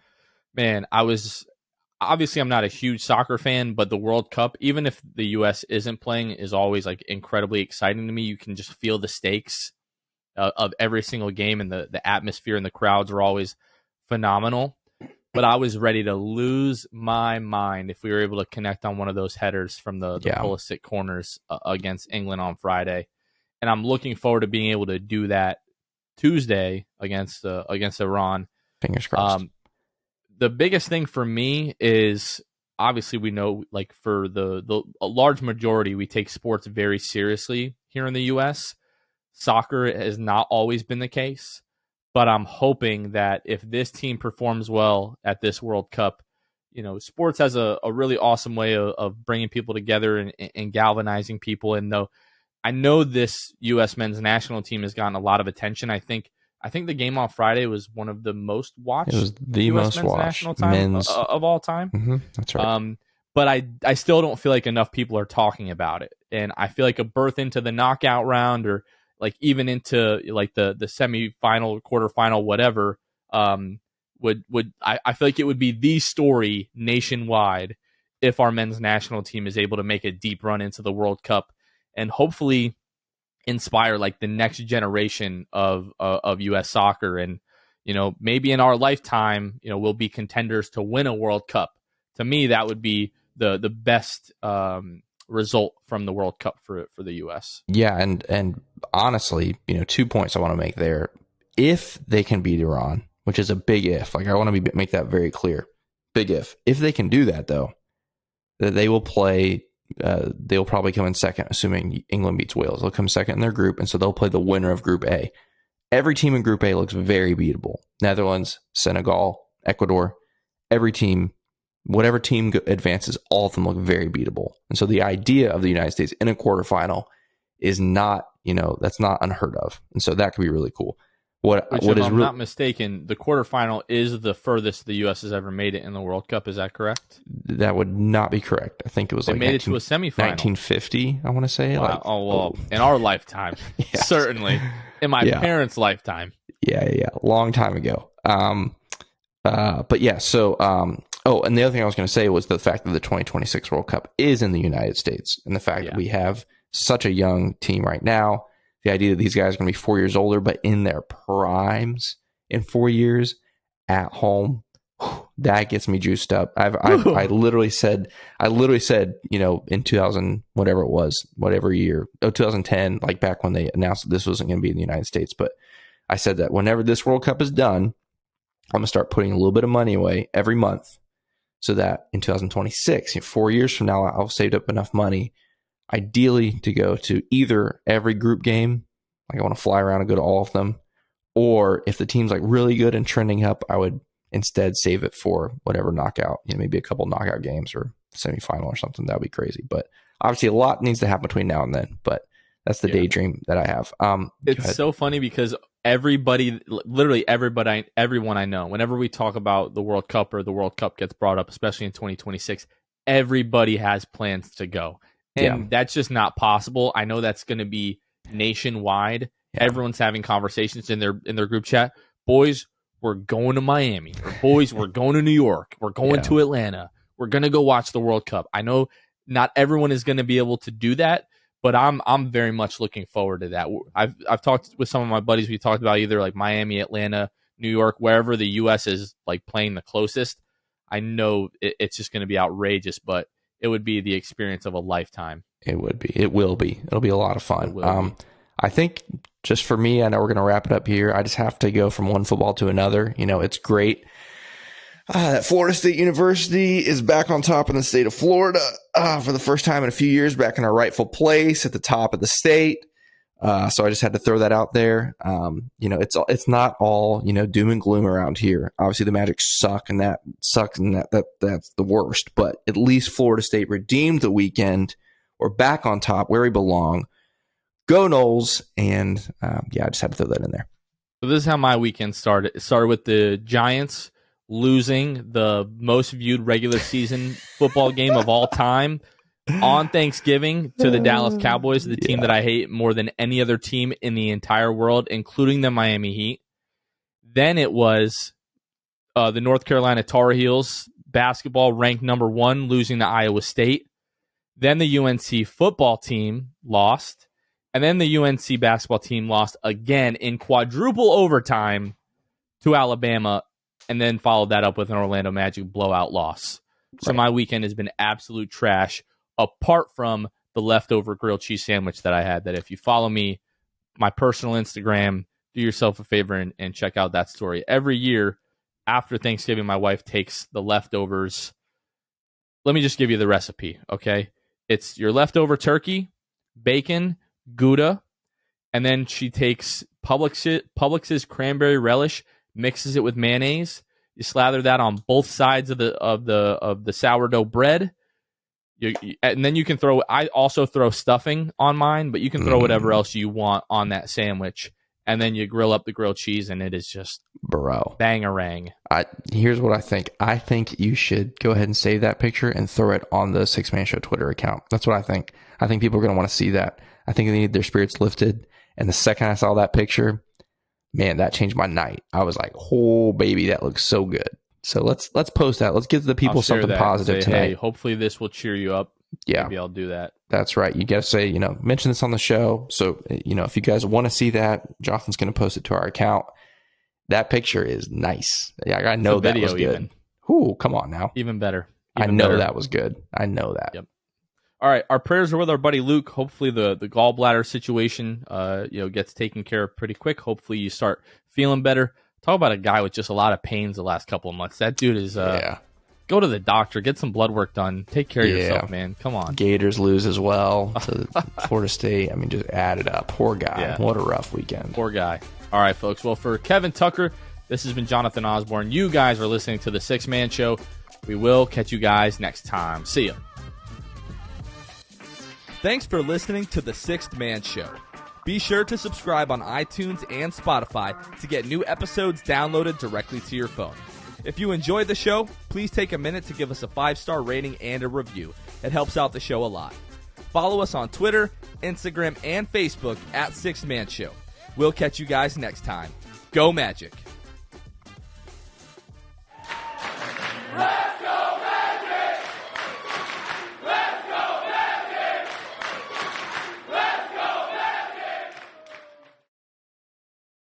Man, I'm not a huge soccer fan, but the World Cup, even if the U.S. isn't playing, is always like incredibly exciting to me. You can just feel the stakes of every single game, and the atmosphere and the crowds are always phenomenal. But I was ready to lose my mind if we were able to connect on one of those headers from the Pulisic corners against England on Friday. And I'm looking forward to being able to do that Tuesday against Iran. Fingers crossed. The biggest thing for me is, obviously we know, like, for a large majority, we take sports very seriously here in the U.S. Soccer has not always been the case. But I'm hoping that if this team performs well at this World Cup, sports has a really awesome way of bringing people together and galvanizing people. And though I know this U.S. men's national team has gotten a lot of attention, I think the game on Friday was one of the most watched. It was the US most watched national time of all time. Mm-hmm, that's right. But I still don't feel like enough people are talking about it, and I feel like a berth into the knockout round, or like even into like the semifinal, quarterfinal, whatever, I feel like it would be the story nationwide if our men's national team is able to make a deep run into the World Cup and hopefully inspire like the next generation of U.S. soccer. And maybe in our lifetime, we'll be contenders to win a World Cup. To me, that would be the best result from the World Cup for the U.S. Yeah, and honestly, 2 points I want to make there. If they can beat Iran, which is a big if, like I want to make that very clear, big if. If they can do that, though, that they will play. They'll probably come in second, assuming England beats Wales. They'll come second in their group, and so they'll play the winner of Group A. Every team in Group A looks very beatable. Netherlands, Senegal, Ecuador, every team. Whatever team advances, all of them look very beatable. And so the idea of the United States in a quarterfinal is not, that's not unheard of. And so that could be really cool. Which, what if is I'm not mistaken, the quarterfinal is the furthest the U.S. has ever made it in the World Cup. Is that correct? that would not be correct. I think it was They like made it to a semifinal. 1950, I want to say. Wow. Like, oh, well, in our lifetime. Yes. Certainly. In my Yeah. parents' lifetime. Yeah. Long time ago. But yeah, so, and the other thing I was going to say was the fact that the 2026 World Cup is in the United States, and the fact that we have such a young team right now, the idea that these guys are going to be 4 years older, but in their primes in 4 years at home, that gets me juiced up. I literally said, in 2000, whatever it was, whatever year, 2010, like back when they announced that this wasn't going to be in the United States, but I said that whenever this World Cup is done, I'm going to start putting a little bit of money away every month so that in 2026, 4 years from now, I'll have saved up enough money, ideally to go to either every group game, like I want to fly around and go to all of them, or if the team's like really good and trending up, I would instead save it for whatever knockout, maybe a couple knockout games or semifinal or something. That would be crazy. But obviously a lot needs to happen between now and then, but that's the daydream that I have. It's so funny because literally everyone I know, whenever we talk about the World Cup or the World Cup gets brought up, especially in 2026, everybody has plans to go. And that's just not possible. I know that's going to be nationwide. Yeah. Everyone's having conversations in their group chat. Boys, we're going to Miami. Or boys, we're going to New York. We're going to Atlanta. We're going to go watch the World Cup. I know not everyone is going to be able to do that, but I'm very much looking forward to that. I've talked with some of my buddies. We talked about either like Miami, Atlanta, New York, wherever the U.S. is like playing the closest. I know it's just going to be outrageous, but it would be the experience of a lifetime. It would be. It will be. It'll be a lot of fun. I think just for me, I know we're going to wrap it up here. I just have to go from one football to another. It's great that Florida State University is back on top in the state of Florida for the first time in a few years, back in our rightful place at the top of the state. So I just had to throw that out there. It's not all, doom and gloom around here. Obviously the Magic suck and that sucks and that's the worst, but at least Florida State redeemed the weekend. We're back on top where we belong. Go Noles. And I just had to throw that in there. So this is how my weekend started. It started with the Giants losing the most viewed regular season football game of all time on Thanksgiving to the Dallas Cowboys, the team that I hate more than any other team in the entire world, including the Miami Heat. Then it was the North Carolina Tar Heels basketball ranked number 1, losing to Iowa State. Then the UNC football team lost. And then the UNC basketball team lost again in quadruple overtime to Alabama, and then followed that up with an Orlando Magic blowout loss. So my weekend has been absolute trash, apart from the leftover grilled cheese sandwich that I had, that if you follow me, my personal Instagram, do yourself a favor and check out that story. Every year after Thanksgiving, my wife takes the leftovers. Let me just give you the recipe, okay? It's your leftover turkey, bacon, Gouda, and then she takes Publix's cranberry relish, mixes it with mayonnaise. You slather that on both sides of the sourdough bread. And then you can throw. I also throw stuffing on mine, but you can throw whatever else you want on that sandwich. And then you grill up the grilled cheese, and it is just bangarang. Here's what I think. I think you should go ahead and save that picture and throw it on the Six Man Show Twitter account. That's what I think. I think people are going to want to see that. I think they need their spirits lifted. And the second I saw that picture, man, that changed my night. I was like, "Oh, baby, that looks so good." So let's post that. Let's give the people something positive tonight. Hey, hopefully this will cheer you up. Yeah, maybe I'll do that. That's right. You got to say, mention this on the show. So, if you guys want to see that, Jonathan's going to post it to our account. That picture is nice. Yeah, I know that was good. Even. Ooh, come on now. Even better. I know that was good. I know that. Yep. All right, our prayers are with our buddy Luke. Hopefully the gallbladder situation gets taken care of pretty quick. Hopefully you start feeling better. Talk about a guy with just a lot of pains the last couple of months. That dude is go to the doctor, get some blood work done. Take care of yourself, man. Come on. Gators lose as well to Florida State. I mean, just add it up. Poor guy. Yeah. What a rough weekend. Poor guy. All right, folks. Well, for Kevin Tucker, this has been Jonathan Osborne. You guys are listening to The Sixth Man Show. We will catch you guys next time. See ya. Thanks for listening to The Sixth Man Show. Be sure to subscribe on iTunes and Spotify to get new episodes downloaded directly to your phone. If you enjoyed the show, please take a minute to give us a 5-star rating and a review. It helps out the show a lot. Follow us on Twitter, Instagram, and Facebook at Sixth Man Show. We'll catch you guys next time. Go Magic!